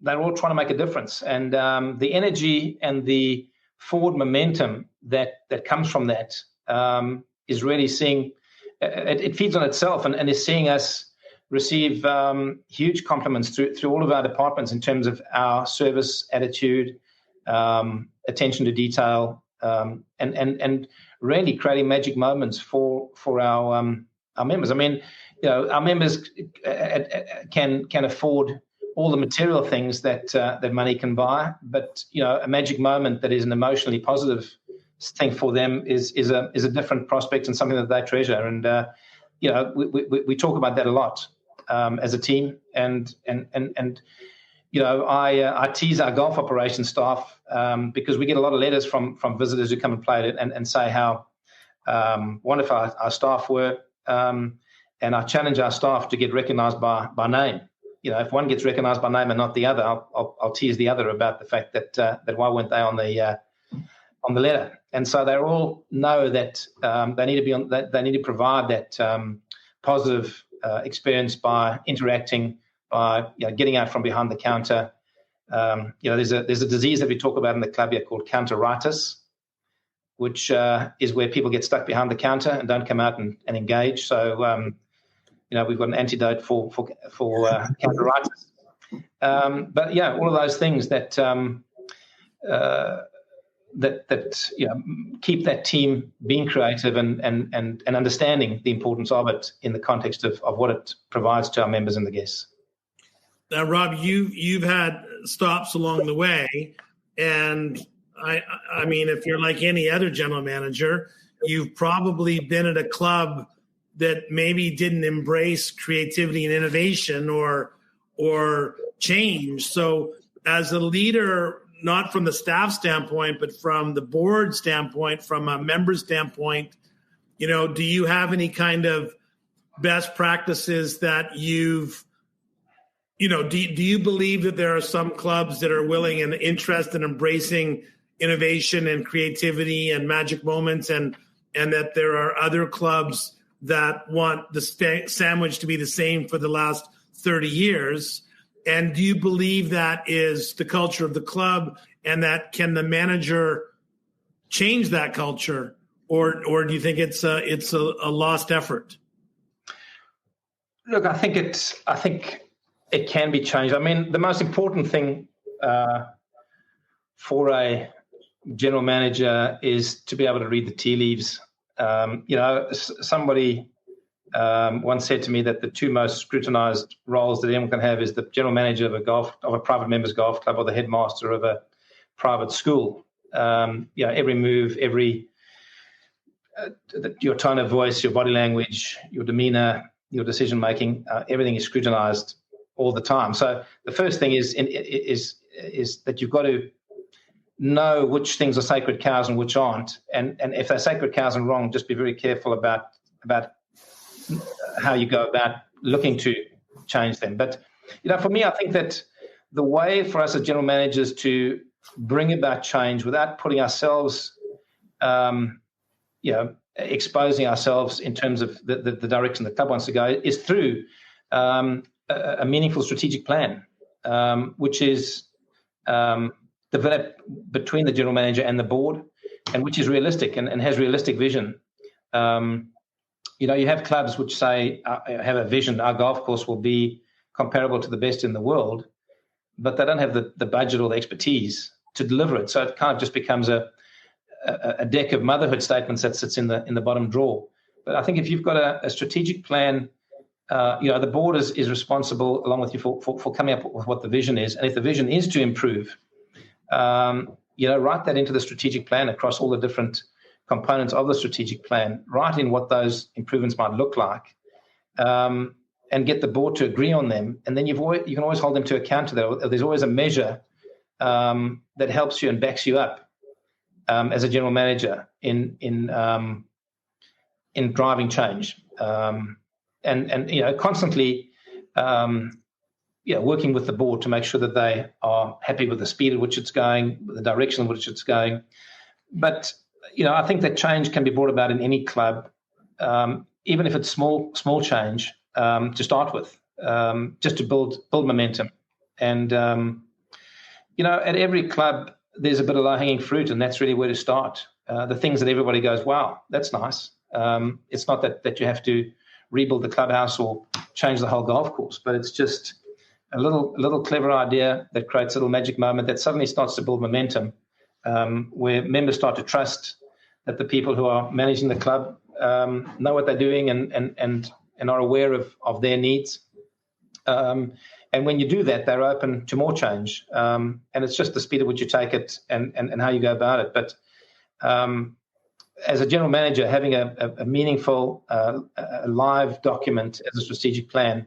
[SPEAKER 3] trying to make a difference. And the energy and the forward momentum that comes from that is really seeing it feeds on itself, and is seeing us receive huge compliments through all of our departments in terms of our service attitude, attention to detail, and really creating magic moments for our members. Our members can afford all the material things that money can buy, but a magic moment that is an emotionally positive thing for them is a different prospect and something that they treasure. And we talk about that a lot as a team, and I tease our golf operations staff because we get a lot of letters from visitors who come and play it and say how wonderful our staff were. And I challenge our staff to get recognised by name. If one gets recognised by name and not the other, I'll tease the other about the fact that why weren't they on the letter? And so they all know that they need to be on. They need to provide that positive experience by interacting, by getting out from behind the counter. There's a disease that we talk about in the club here called counteritis, which is where people get stuck behind the counter and don't come out and engage. So we've got an antidote for counteritis. But all of those things that keep that team being creative and understanding the importance of it in the context of what it provides to our members and the guests.
[SPEAKER 2] Now, Rob, you've had stops along the way, and I mean, if you're like any other general manager, you've probably been at a club that maybe didn't embrace creativity and innovation or change. So as a leader, not from the staff standpoint, but from the board standpoint, from a member standpoint, do you have any kind of best practices that you've, do you believe that there are some clubs that are willing and interested in embracing innovation and creativity and magic moments, and that there are other clubs that want the sandwich to be the same for the last 30 years? And do you believe that is the culture of the club, and that can the manager change that culture, or do you think it's a lost effort?
[SPEAKER 3] Look, I think it can be changed. I mean, the most important thing for a general manager is to be able to read the tea leaves. Somebody once said to me that the two most scrutinized roles that anyone can have is the general manager of a private members golf club, or the headmaster of a private school. Every move, your tone of voice, your body language, your demeanor, your decision making, everything is scrutinized all the time. So the first thing is that you've got to know which things are sacred cows and which aren't. And if they're sacred cows and wrong, just be very careful about how you go about looking to change them. But, for me, I think that the way for us as general managers to bring about change without putting ourselves, exposing ourselves in terms of the direction the club wants to go is through a meaningful strategic plan, which is developed between the general manager and the board, and which is realistic and has realistic vision. You have clubs which say, have a vision, our golf course will be comparable to the best in the world, but they don't have the budget or the expertise to deliver it. So it kind of just becomes a deck of motherhood statements that sits in the bottom drawer. But I think if you've got a strategic plan, the board is responsible along with you for coming up with what the vision is. And if the vision is to improve, write that into the strategic plan across all the different components of the strategic plan, write in what those improvements might look like, and get the board to agree on them. And then you can always hold them to account to that. There's always a measure that helps you and backs you up as a general manager in driving change, and constantly working with the board to make sure that they are happy with the speed at which it's going, the direction in which it's going. But I think that change can be brought about in any club, even if it's small change to start with, just to build momentum. And at every club there's a bit of low-hanging fruit, and that's really where to start. The things that everybody goes, wow, that's nice. It's not that you have to rebuild the clubhouse or change the whole golf course, but it's just a little clever idea that creates a little magic moment that suddenly starts to build momentum, where members start to trust that the people who are managing the club know what they're doing and are aware of their needs. And when you do that, they're open to more change. And it's just the speed at which you take it and how you go about it. But as a general manager, having a meaningful, a live document as a strategic plan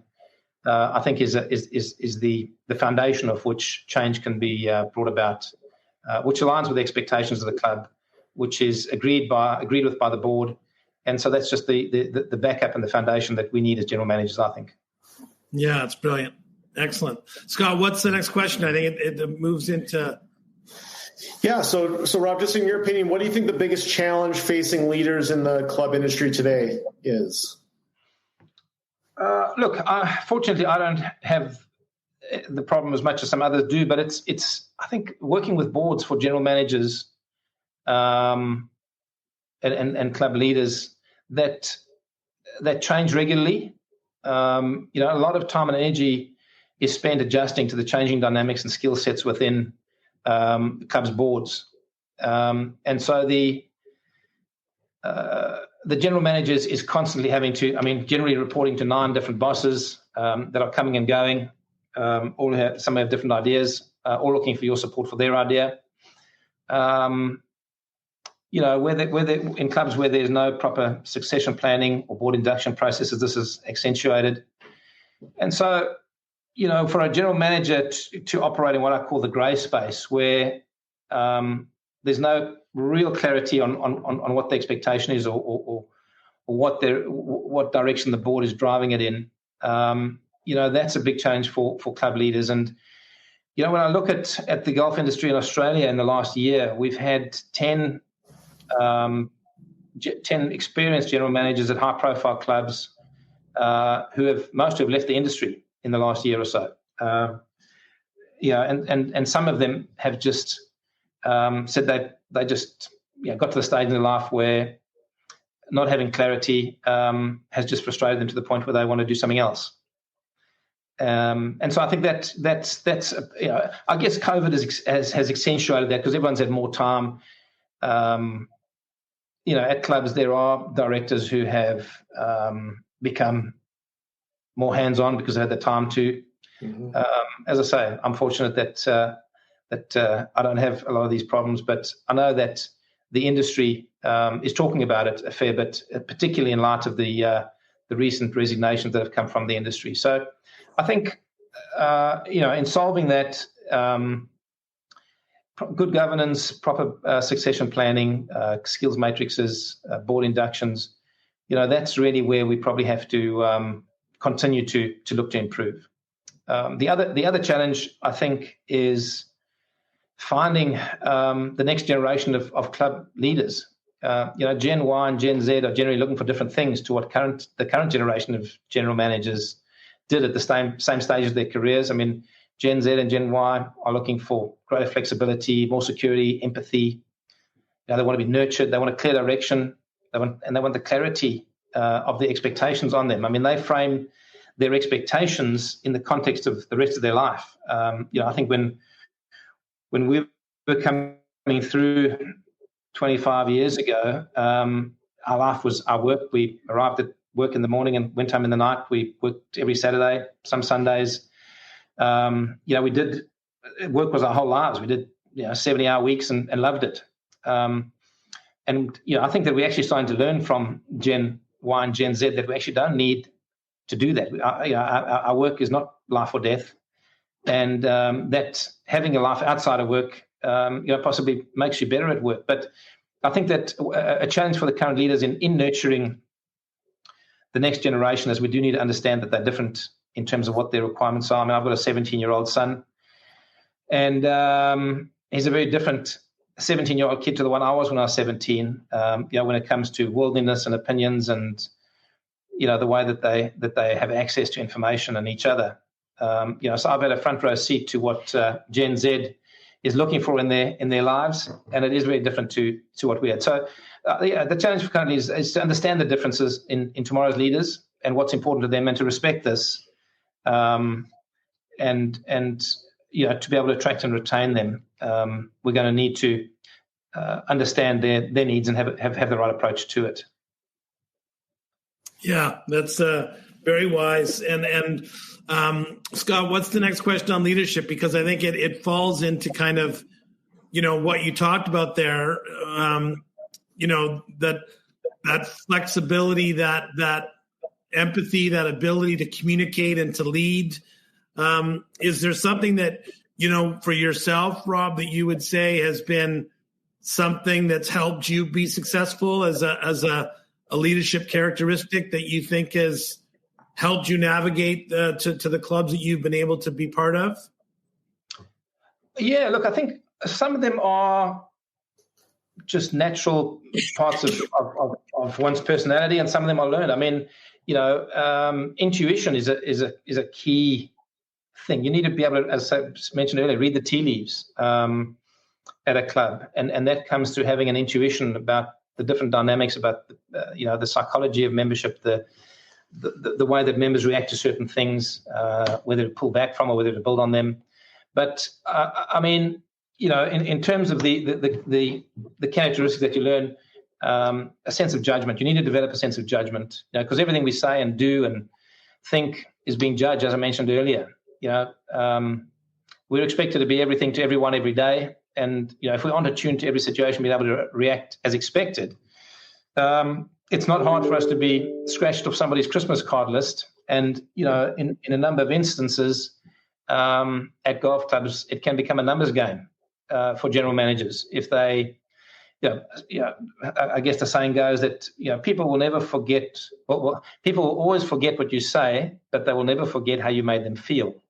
[SPEAKER 3] I think is the foundation of which change can be brought about, which aligns with the expectations of the club, which is agreed with by the board. And so that's just the backup and the foundation that we need as general managers, I think.
[SPEAKER 2] Yeah, it's brilliant. Excellent. Scott, what's the next question? I think it moves into...
[SPEAKER 4] Yeah, so Rob, just in your opinion, what do you think the biggest challenge facing leaders in the club industry today is?
[SPEAKER 3] Look, fortunately, I don't have the problem as much as some others do, but it's I think working with boards for general managers and club leaders that change regularly. A lot of time and energy is spent adjusting to the changing dynamics and skill sets within the club's boards, and so the general managers is constantly having to, generally reporting to 9 different bosses that are coming and going. Some have different ideas, all looking for your support for their idea. Where in clubs where there's no proper succession planning or board induction processes, this is accentuated. And so, for a general manager to operate in what I call the grey space, where there's no real clarity on what the expectation is or what direction the board is driving it in, that's a big change for club leaders. And when I look at the golf industry in Australia in the last year, we've had 10 experienced general managers at high-profile clubs most who have left the industry in the last year or so. And some of them have just said that they just got to the stage in their life where not having clarity has just frustrated them to the point where they want to do something else. And so I think that's I guess COVID has accentuated that because everyone's had more time. At clubs there are directors who have become more hands-on because they had the time to. Mm-hmm. As I say, I'm fortunate that I don't have a lot of these problems, but I know that the industry is talking about it a fair bit, particularly in light of the recent resignations that have come from the industry. So I think, in solving that, good governance, proper succession planning, skills matrices, board inductions, that's really where we probably have to continue to look to improve. The other challenge, I think, is finding the next generation of club leaders. Gen Y and Gen Z are generally looking for different things to what the current generation of general managers did at the same stage of their careers. Gen Z and Gen Y are looking for greater flexibility, more security, empathy. They want to be nurtured. They want a clear direction. They want the clarity of the expectations on them. They frame their expectations in the context of the rest of their life. I think when we were coming through 25 years ago, our life was our work. We arrived at work in the morning and went home in the night. We worked every Saturday, some Sundays. We did work was our whole lives. We did 70-hour weeks and loved it. I think that we're actually starting to learn from Gen Y and Gen Z that we actually don't need to do that. Our work is not life or death, and that having a life outside of work, possibly makes you better at work. But I think that a challenge for the current leaders in nurturing the next generation is we do need to understand that they're different in terms of what their requirements are. I've got a 17-year-old son, and he's a very different 17-year-old kid to the one I was when I was 17. When it comes to worldliness and opinions, and the way that they have access to information and each other. So I've had a front row seat to what Gen Z is looking for in their lives, and it is very different to what we had. So the challenge for currently is to understand the differences in tomorrow's leaders and what's important to them, and to respect this, and to be able to attract and retain them. We're going to need to understand their needs and have the right approach to it. Yeah,
[SPEAKER 2] that's very wise. And Scott, what's the next question on leadership? Because I think it falls into kind of, what you talked about there, that flexibility, that empathy, that ability to communicate and to lead. Is there something that, for yourself, Rob, that you would say has been something that's helped you be successful as a leadership characteristic that you think has helped you navigate to the clubs that you've been able to be part of?
[SPEAKER 3] Yeah, look, I think some of them are just natural parts of one's personality, and some of them are learned. I mean, intuition is a key thing. You need to be able to, as I mentioned earlier, read the tea leaves at a club, and that comes through having an intuition about the different dynamics, about the psychology of membership, the way that members react to certain things, whether to pull back from or whether to build on them. But I mean, in terms of the characteristics that you learn, a sense of judgment. You need to develop a sense of judgment, because everything we say and do and think is being judged, as I mentioned earlier. We're expected to be everything to everyone every day, and if we aren't attuned to every situation, being able to react as expected, it's not hard for us to be scratched off somebody's Christmas card list. And in a number of instances at golf clubs, it can become a numbers game for general managers if they. I guess the saying goes that people will never forget. Well, people will always forget what you say, but they will never forget how you made them feel.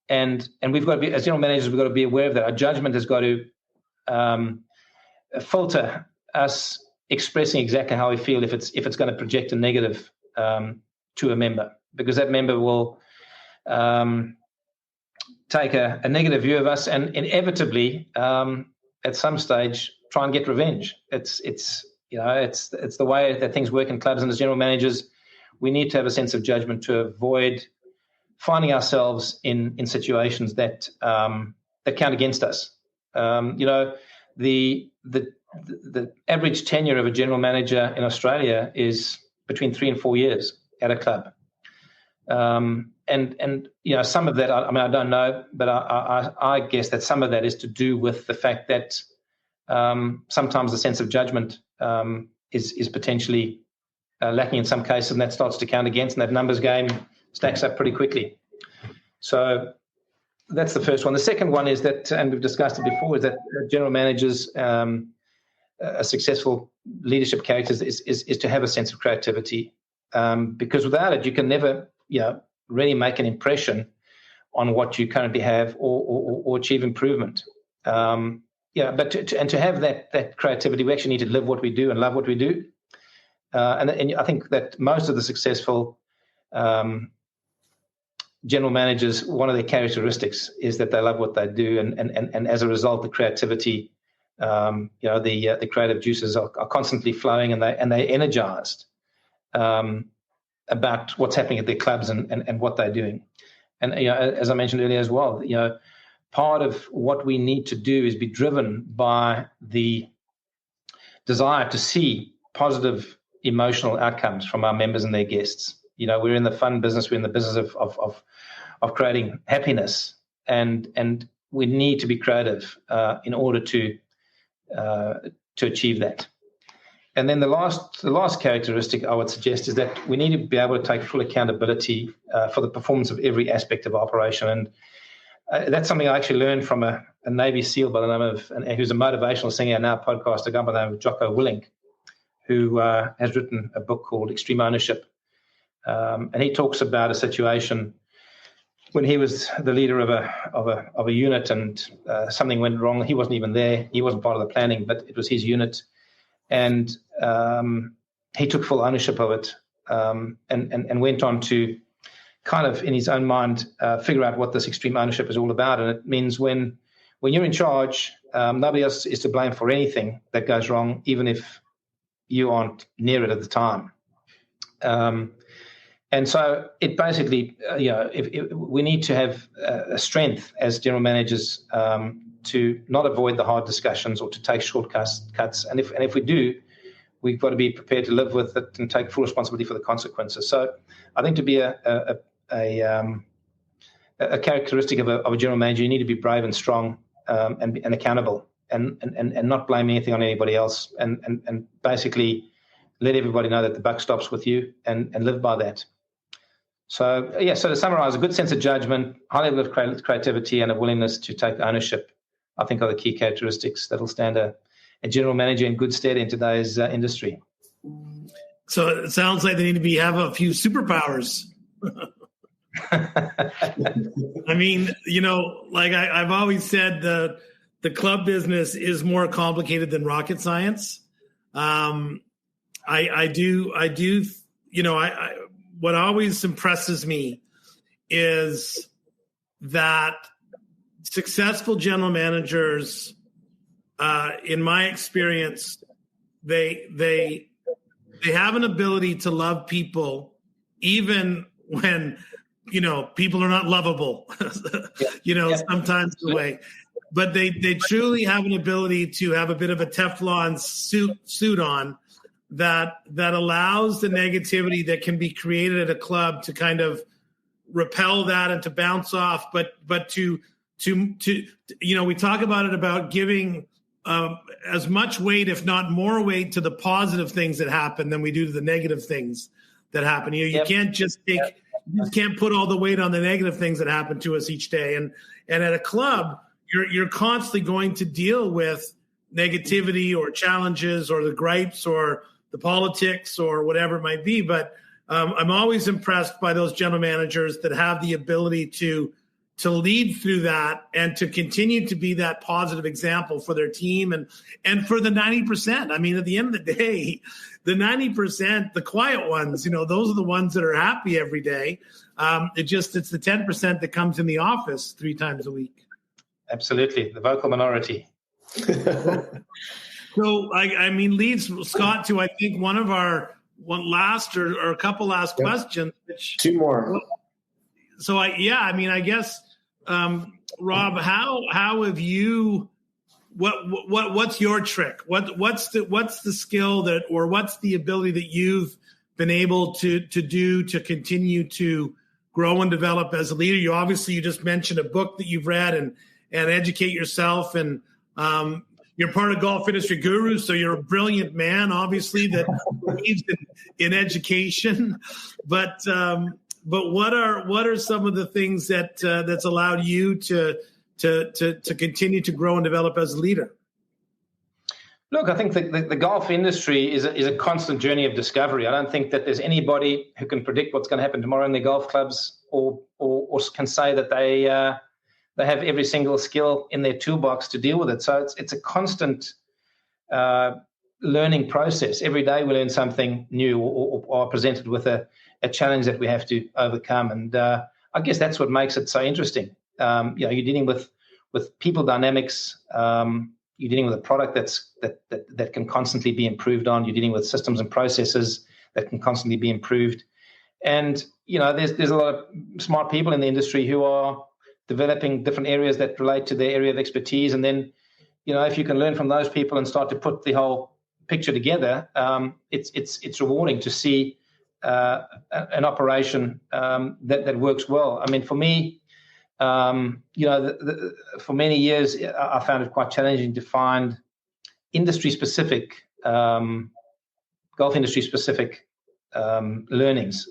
[SPEAKER 3] And we've got to be, as general managers, we've got to be aware of that. Our judgment has got to filter us expressing exactly how we feel if it's going to project a negative to a member, because that member will take a negative view of us and inevitably at some stage try and get revenge. It's the way that things work in clubs, and as general managers, we need to have a sense of judgment to avoid finding ourselves in situations that count against us. The average tenure of a general manager in Australia is between 3 and 4 years at a club. And some of that, I don't know, but I guess that some of that is to do with the fact that sometimes the sense of judgment is potentially lacking in some cases, and that starts to count against, and that numbers game stacks up pretty quickly. So that's the first one. The second one is that, and we've discussed it before, is that general managers, a successful leadership character is to have a sense of creativity, because without it, you can never, really make an impression on what you currently have or achieve improvement. But to have that creativity, we actually need to live what we do and love what we do. And I think that most of the successful general managers, one of their characteristics is that they love what they do, and as a result, the creativity, the creative juices are constantly flowing, and they're energized about what's happening at their clubs and what they're doing. And as I mentioned earlier as well, part of what we need to do is be driven by the desire to see positive emotional outcomes from our members and their guests. We're in the fun business. We're in the business of creating happiness, and we need to be creative in order to achieve that. And then the last characteristic I would suggest is that we need to be able to take full accountability for the performance of every aspect of operation. And that's something I actually learned from a Navy SEAL by the name of, and who's a motivational singer and now podcaster, a guy by the name of Jocko Willink, who has written a book called Extreme Ownership. And he talks about a situation when he was the leader of a unit, and something went wrong. He wasn't even there. He wasn't part of the planning, but it was his unit. And he took full ownership of it, and went on to kind of, in his own mind, figure out what this extreme ownership is all about. And it means when you're in charge, nobody else is to blame for anything that goes wrong, even if you aren't near it at the time. And so it basically, we need to have a strength as general managers to not avoid the hard discussions or to take shortcuts. And if we do, we've got to be prepared to live with it and take full responsibility for the consequences. So I think to be a characteristic of a general manager, you need to be brave and strong and accountable, and not blame anything on anybody else, and basically let everybody know that the buck stops with you, and live by that. So, so to summarize, a good sense of judgment, high level of creativity, and a willingness to take ownership, I think, are the key characteristics that will stand a general manager in good stead in today's industry.
[SPEAKER 2] So it sounds like they need to have a few superpowers. I mean, like I've always said, the club business is more complicated than rocket science. What always impresses me is that successful general managers, in my experience, they have an ability to love people, even when people are not lovable. Sometimes the way, but they truly have an ability to have a bit of a Teflon suit on that allows the negativity that can be created at a club to kind of repel that and to bounce off. But to we talk about giving as much weight, if not more weight, to the positive things that happen than we do to the negative things that happen. You can't just take. You can't put all the weight on the negative things that happen to us each day. And at a club, you're constantly going to deal with negativity or challenges or the gripes or the politics or whatever it might be. But I'm always impressed by those general managers that have the ability to lead through that and to continue to be that positive example for their team and for the 90%. I mean, at the end of the day, the 90%, the quiet ones, those are the ones that are happy every day. It's the 10% that comes in the office 3 times a week.
[SPEAKER 3] Absolutely. The vocal minority.
[SPEAKER 2] So, leads Scott to, I think, one a couple last questions.
[SPEAKER 4] 2 more.
[SPEAKER 2] So, I guess, Rob, how have you? What's your trick? What's the skill that, or what's the ability that you've been able to do to continue to grow and develop as a leader? You just mentioned a book that you've read and educate yourself, and you're part of Golf Industry Guru, so you're a brilliant man, obviously, that believes in education. But what are some of the things that's allowed you to continue to grow and develop as a leader?
[SPEAKER 3] Look, I think the golf industry is a constant journey of discovery. I don't think that there's anybody who can predict what's going to happen tomorrow in their golf clubs, or can say that they have every single skill in their toolbox to deal with it. So it's a constant learning process. Every day we learn something new, or are presented with a challenge that we have to overcome. And I guess that's what makes it so interesting. You're dealing with people dynamics. You're dealing with a product that can constantly be improved on. You're dealing with systems and processes that can constantly be improved. And there's a lot of smart people in the industry who are developing different areas that relate to their area of expertise. And then, if you can learn from those people and start to put the whole picture together, it's rewarding to see an operation that works well. I mean, for me, for many years, I found it quite challenging to find industry-specific, golf industry-specific learnings.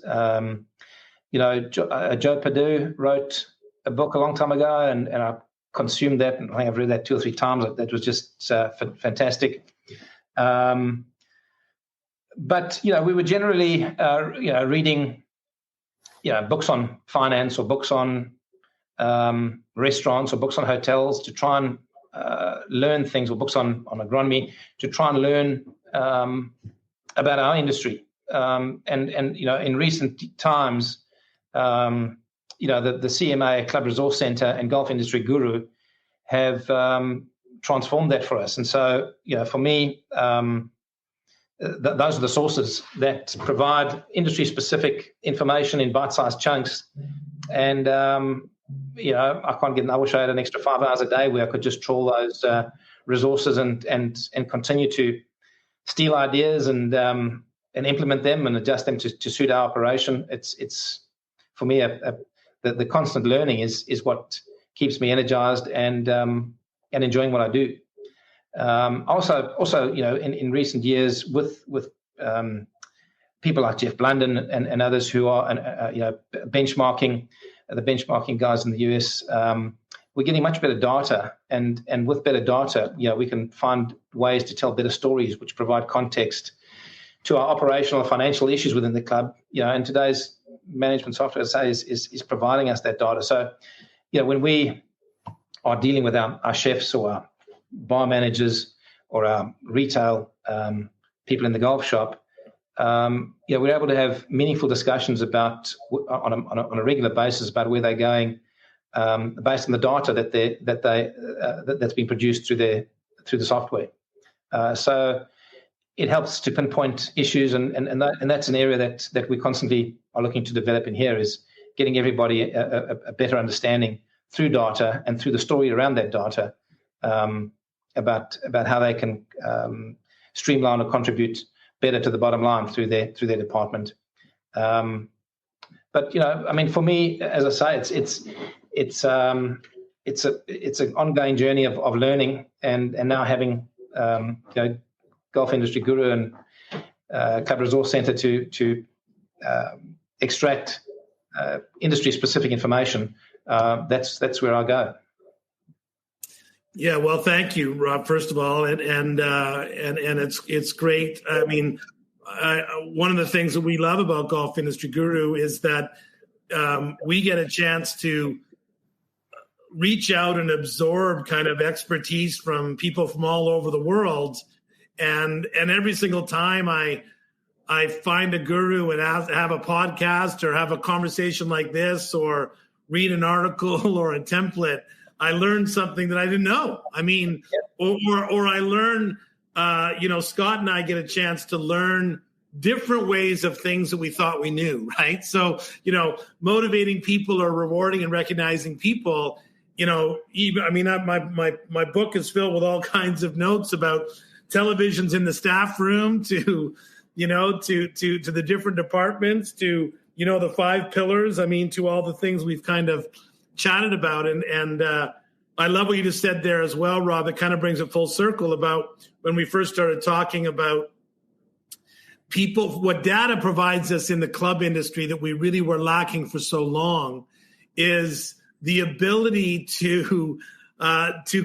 [SPEAKER 3] Joe Perdue wrote a book a long time ago, and I consumed that, and I think I've read that 2 or 3 times. That was just fantastic. But we were generally reading books on finance, or books on restaurants, or books on hotels, to try and learn things, or books on agronomy, to try and learn about our industry. And in recent times, the CMA, Club Resource Centre, and Golf Industry Guru have transformed that for us. And so, for me, those are the sources that provide industry-specific information in bite-sized chunks. And, I can't get, I wish I had an extra 5 hours a day where I could just trawl those resources and continue to steal ideas and implement them and adjust them to suit our operation. It's for me, the constant learning is what keeps me energized and enjoying what I do. Also, in recent years, with people like Jeff Blunden and others who are benchmarking, the benchmarking guys in the US. We're getting much better data, and with better data, we can find ways to tell better stories which provide context to our operational and financial issues within the club. And today's management software, as I say, is providing us that data. So, when we are dealing with our chefs or our bar managers or our retail people in the golf shop, we're able to have meaningful discussions about on a regular basis about where they're going, based on the data that's been produced through the software. So it helps to pinpoint issues, and that's an area that we constantly are looking to develop in here, is getting everybody a better understanding through data and through the story around that data, about how they can streamline or contribute better to the bottom line through their department. But for me, as I say, it's an ongoing journey of learning, and now having Golf Industry Guru and Club Resource Centre to extract industry specific information. That's where I go.
[SPEAKER 2] Yeah, well, thank you, Rob. First of all, and it's great. I mean, one of the things that we love about Golf Industry Guru is that we get a chance to reach out and absorb kind of expertise from people from all over the world, and every single time I find a guru and have a podcast or have a conversation like this or read an article or a template, I learned something that I didn't know. I mean, or I learn, Scott and I get a chance to learn different ways of things that we thought we knew, right? So, motivating people or rewarding and recognizing people, my book is filled with all kinds of notes about televisions in the staff room to the different departments, to, the 5 pillars, to all the things we've kind of chatted about. And I love what you just said there as well, Rob. It kind of brings it full circle about when we first started talking about people, what data provides us in the club industry that we really were lacking for so long is the ability to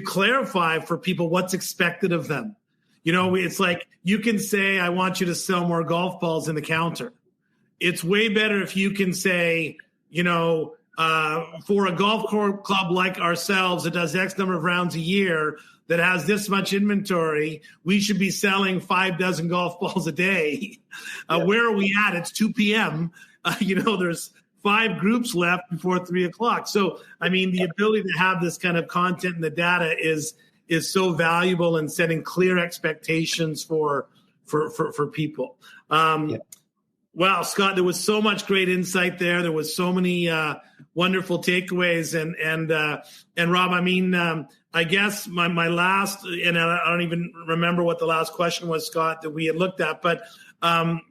[SPEAKER 2] clarify for people what's expected of them. It's like you can say, I want you to sell more golf balls in the counter. It's way better if you can say, for a golf club like ourselves that does X number of rounds a year, that has this much inventory, we should be selling 5 dozen golf balls a day. Where are we at? It's 2 p.m. There's 5 groups left before 3 o'clock. So, the ability to have this kind of content and the data is so valuable in setting clear expectations for people. Wow, Scott, there was so much great insight there. There was so many wonderful takeaways, and Rob, I guess my last, and I don't even remember what the last question was, Scott, that we had looked at, but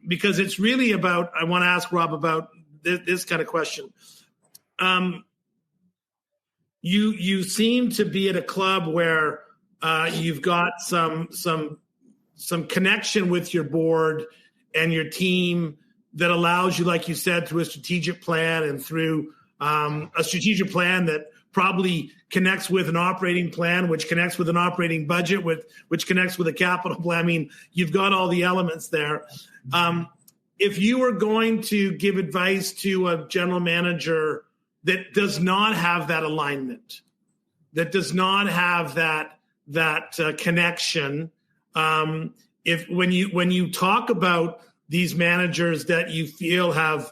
[SPEAKER 2] because it's really about, I want to ask Rob about this kind of question. You seem to be at a club where you've got some connection with your board and your team that allows you, like you said, through a strategic plan and through a strategic plan that probably connects with an operating plan, which connects with an operating budget, which connects with a capital plan. You've got all the elements there. If you were going to give advice to a general manager that does not have that alignment, that does not have that connection, if when you talk about these managers that you feel have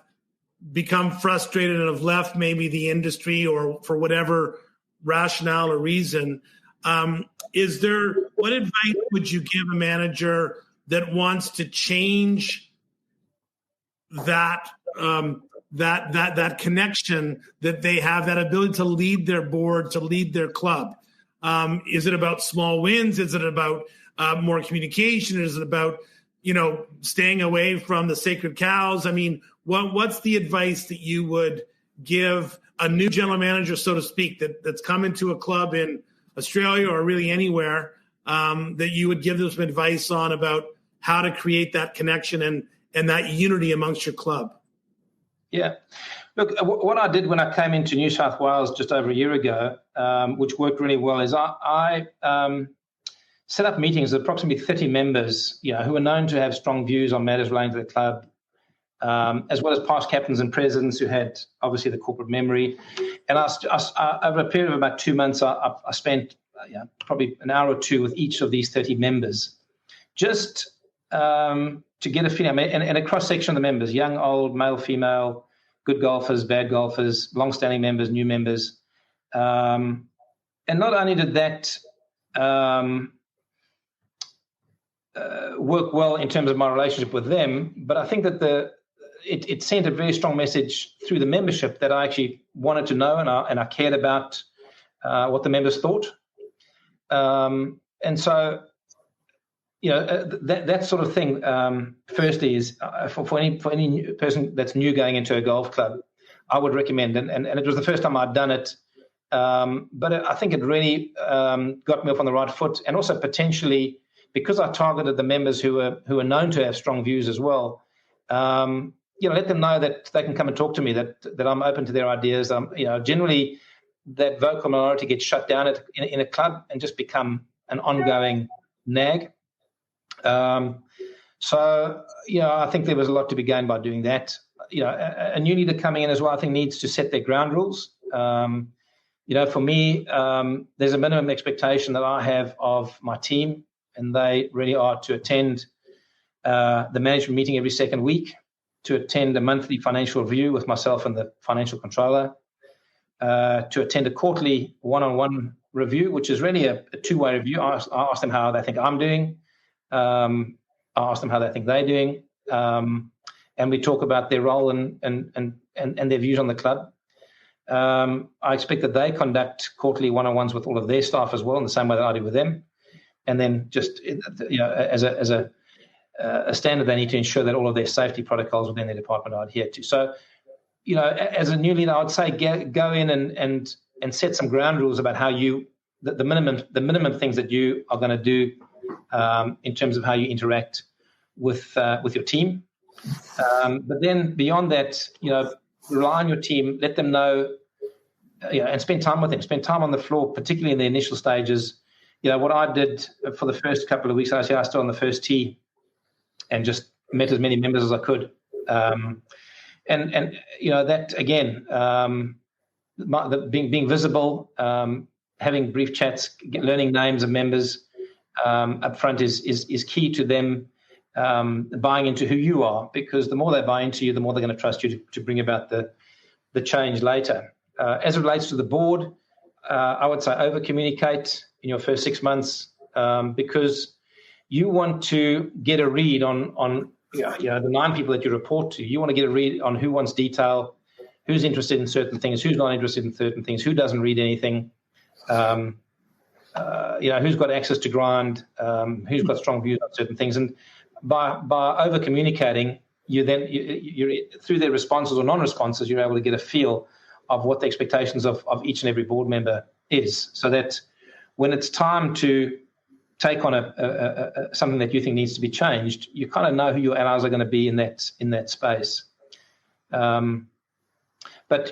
[SPEAKER 2] become frustrated and have left maybe the industry or for whatever rationale or reason, what advice would you give a manager that wants to change that connection that they have, that ability to lead their board, to lead their club? Is it about small wins? Is it about more communication? Is it about staying away from the sacred cows? What's the advice that you would give a new general manager, so to speak, that's come into a club in Australia or really anywhere, that you would give them some advice on about how to create that connection and that unity amongst your club.
[SPEAKER 3] Yeah. Look, what I did when I came into New South Wales just over a year ago, which worked really well, is I set up meetings with approximately 30 members, who are known to have strong views on matters relating to the club, as well as past captains and presidents who had obviously the corporate memory. And I over a period of about 2 months, I spent probably an hour or two with each of these 30 members, just to get a feeling, and a cross-section of the members, young, old, male, female, good golfers, bad golfers, long-standing members, new members. And not only did that work well in terms of my relationship with them, but I think that it sent a very strong message through the membership that I actually wanted to know and I cared about what the members thought. And so, that sort of thing, firstly, is for any new person that's new going into a golf club, I would recommend. And it was the first time I'd done it, but I think it really got me off on the right foot. And also potentially, because I targeted the members who are known to have strong views as well, let them know that they can come and talk to me, that I'm open to their ideas. Generally, that vocal minority gets shut down in a club and just become an ongoing nag. So I think there was a lot to be gained by doing that. A new leader coming in as well, I think, needs to set their ground rules. For me, there's a minimum expectation that I have of my team, and they really are to attend the management meeting every second week, to attend a monthly financial review with myself and the financial controller, to attend a quarterly one-on-one review, which is really a two-way review. I ask them how they think I'm doing. I ask them how they think they're doing, and we talk about their role and their views on the club. I expect that they conduct quarterly one-on-ones with all of their staff as well, in the same way that I do with them. And then just as a standard, they need to ensure that all of their safety protocols within their department are adhered to. So, as a new leader, I would say go in and set some ground rules about how the minimum things that you are going to do in terms of how you interact with your team. But then beyond that, rely on your team, let them know, and spend time with them, spend time on the floor, particularly in the initial stages. What I did for the first couple of weeks, I stood on the first tee and just met as many members as I could. And that again, being visible, having brief chats, learning names of members up front is key to them buying into who you are, because the more they buy into you, the more they're going to trust you to bring about the change later. As it relates to the board, I would say over-communicate in your first 6 months, because you want to get a read on the 9 people that you report to. You want to get a read on who wants detail, who's interested in certain things, who's not interested in certain things, who doesn't read anything, who's got access to grind, who's got strong views on certain things. And by over-communicating, you're through their responses or non-responses, you're able to get a feel of what the expectations of each and every board member is, so that when it's time to take on something that you think needs to be changed, you kind of know who your allies are going to be in that space. But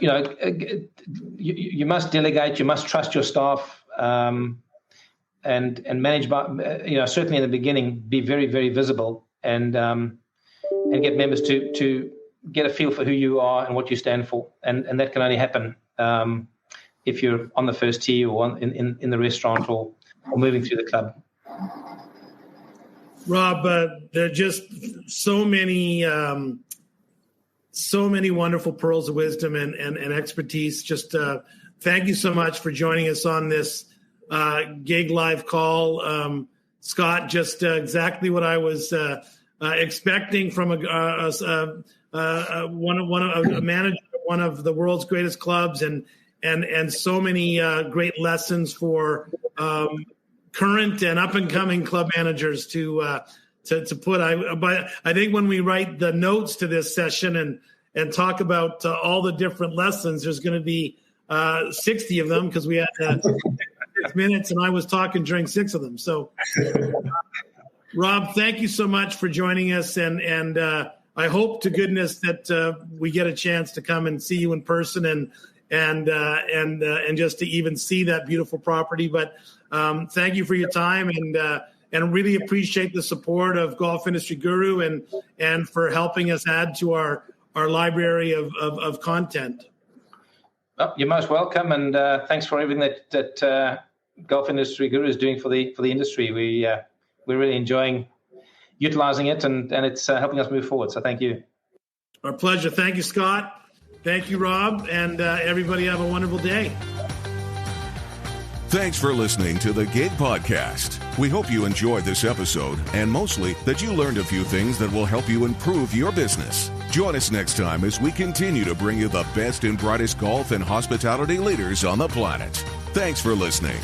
[SPEAKER 3] you must delegate, you must trust your staff, and manage by, certainly in the beginning, be very, very visible, and get members to get a feel for who you are and what you stand for, and that can only happen if you're on the first tee or in the restaurant or moving through the club.
[SPEAKER 2] Rob, there are just so many wonderful pearls of wisdom and expertise. Just thank you so much for joining us on this gig live call. Scott, just exactly what I was expecting from a manager of one of the world's greatest clubs, and so many great lessons for current and up and coming club managers to put. But I think when we write the notes to this session and talk about all the different lessons, there's going to be 60 of them, because we had 6 minutes and I was talking during 6 of them. So Rob, thank you so much for joining us, and I hope to goodness that we get a chance to come and see you in person and just to even see that beautiful property. But thank you for your time, and really appreciate the support of Golf Industry Guru and for helping us add to our library of content.
[SPEAKER 3] Oh, you're most welcome, and thanks for everything that Golf Industry Guru is doing for the industry. We're really enjoying utilizing it, and it's helping us move forward. So thank you.
[SPEAKER 2] Our pleasure. Thank you, Scott. Thank you, Rob, and everybody have a wonderful day.
[SPEAKER 1] Thanks for listening to the Gig Podcast. We hope you enjoyed this episode, and mostly that you learned a few things that will help you improve your business. Join us next time as we continue to bring you the best and brightest golf and hospitality leaders on the planet. Thanks for listening.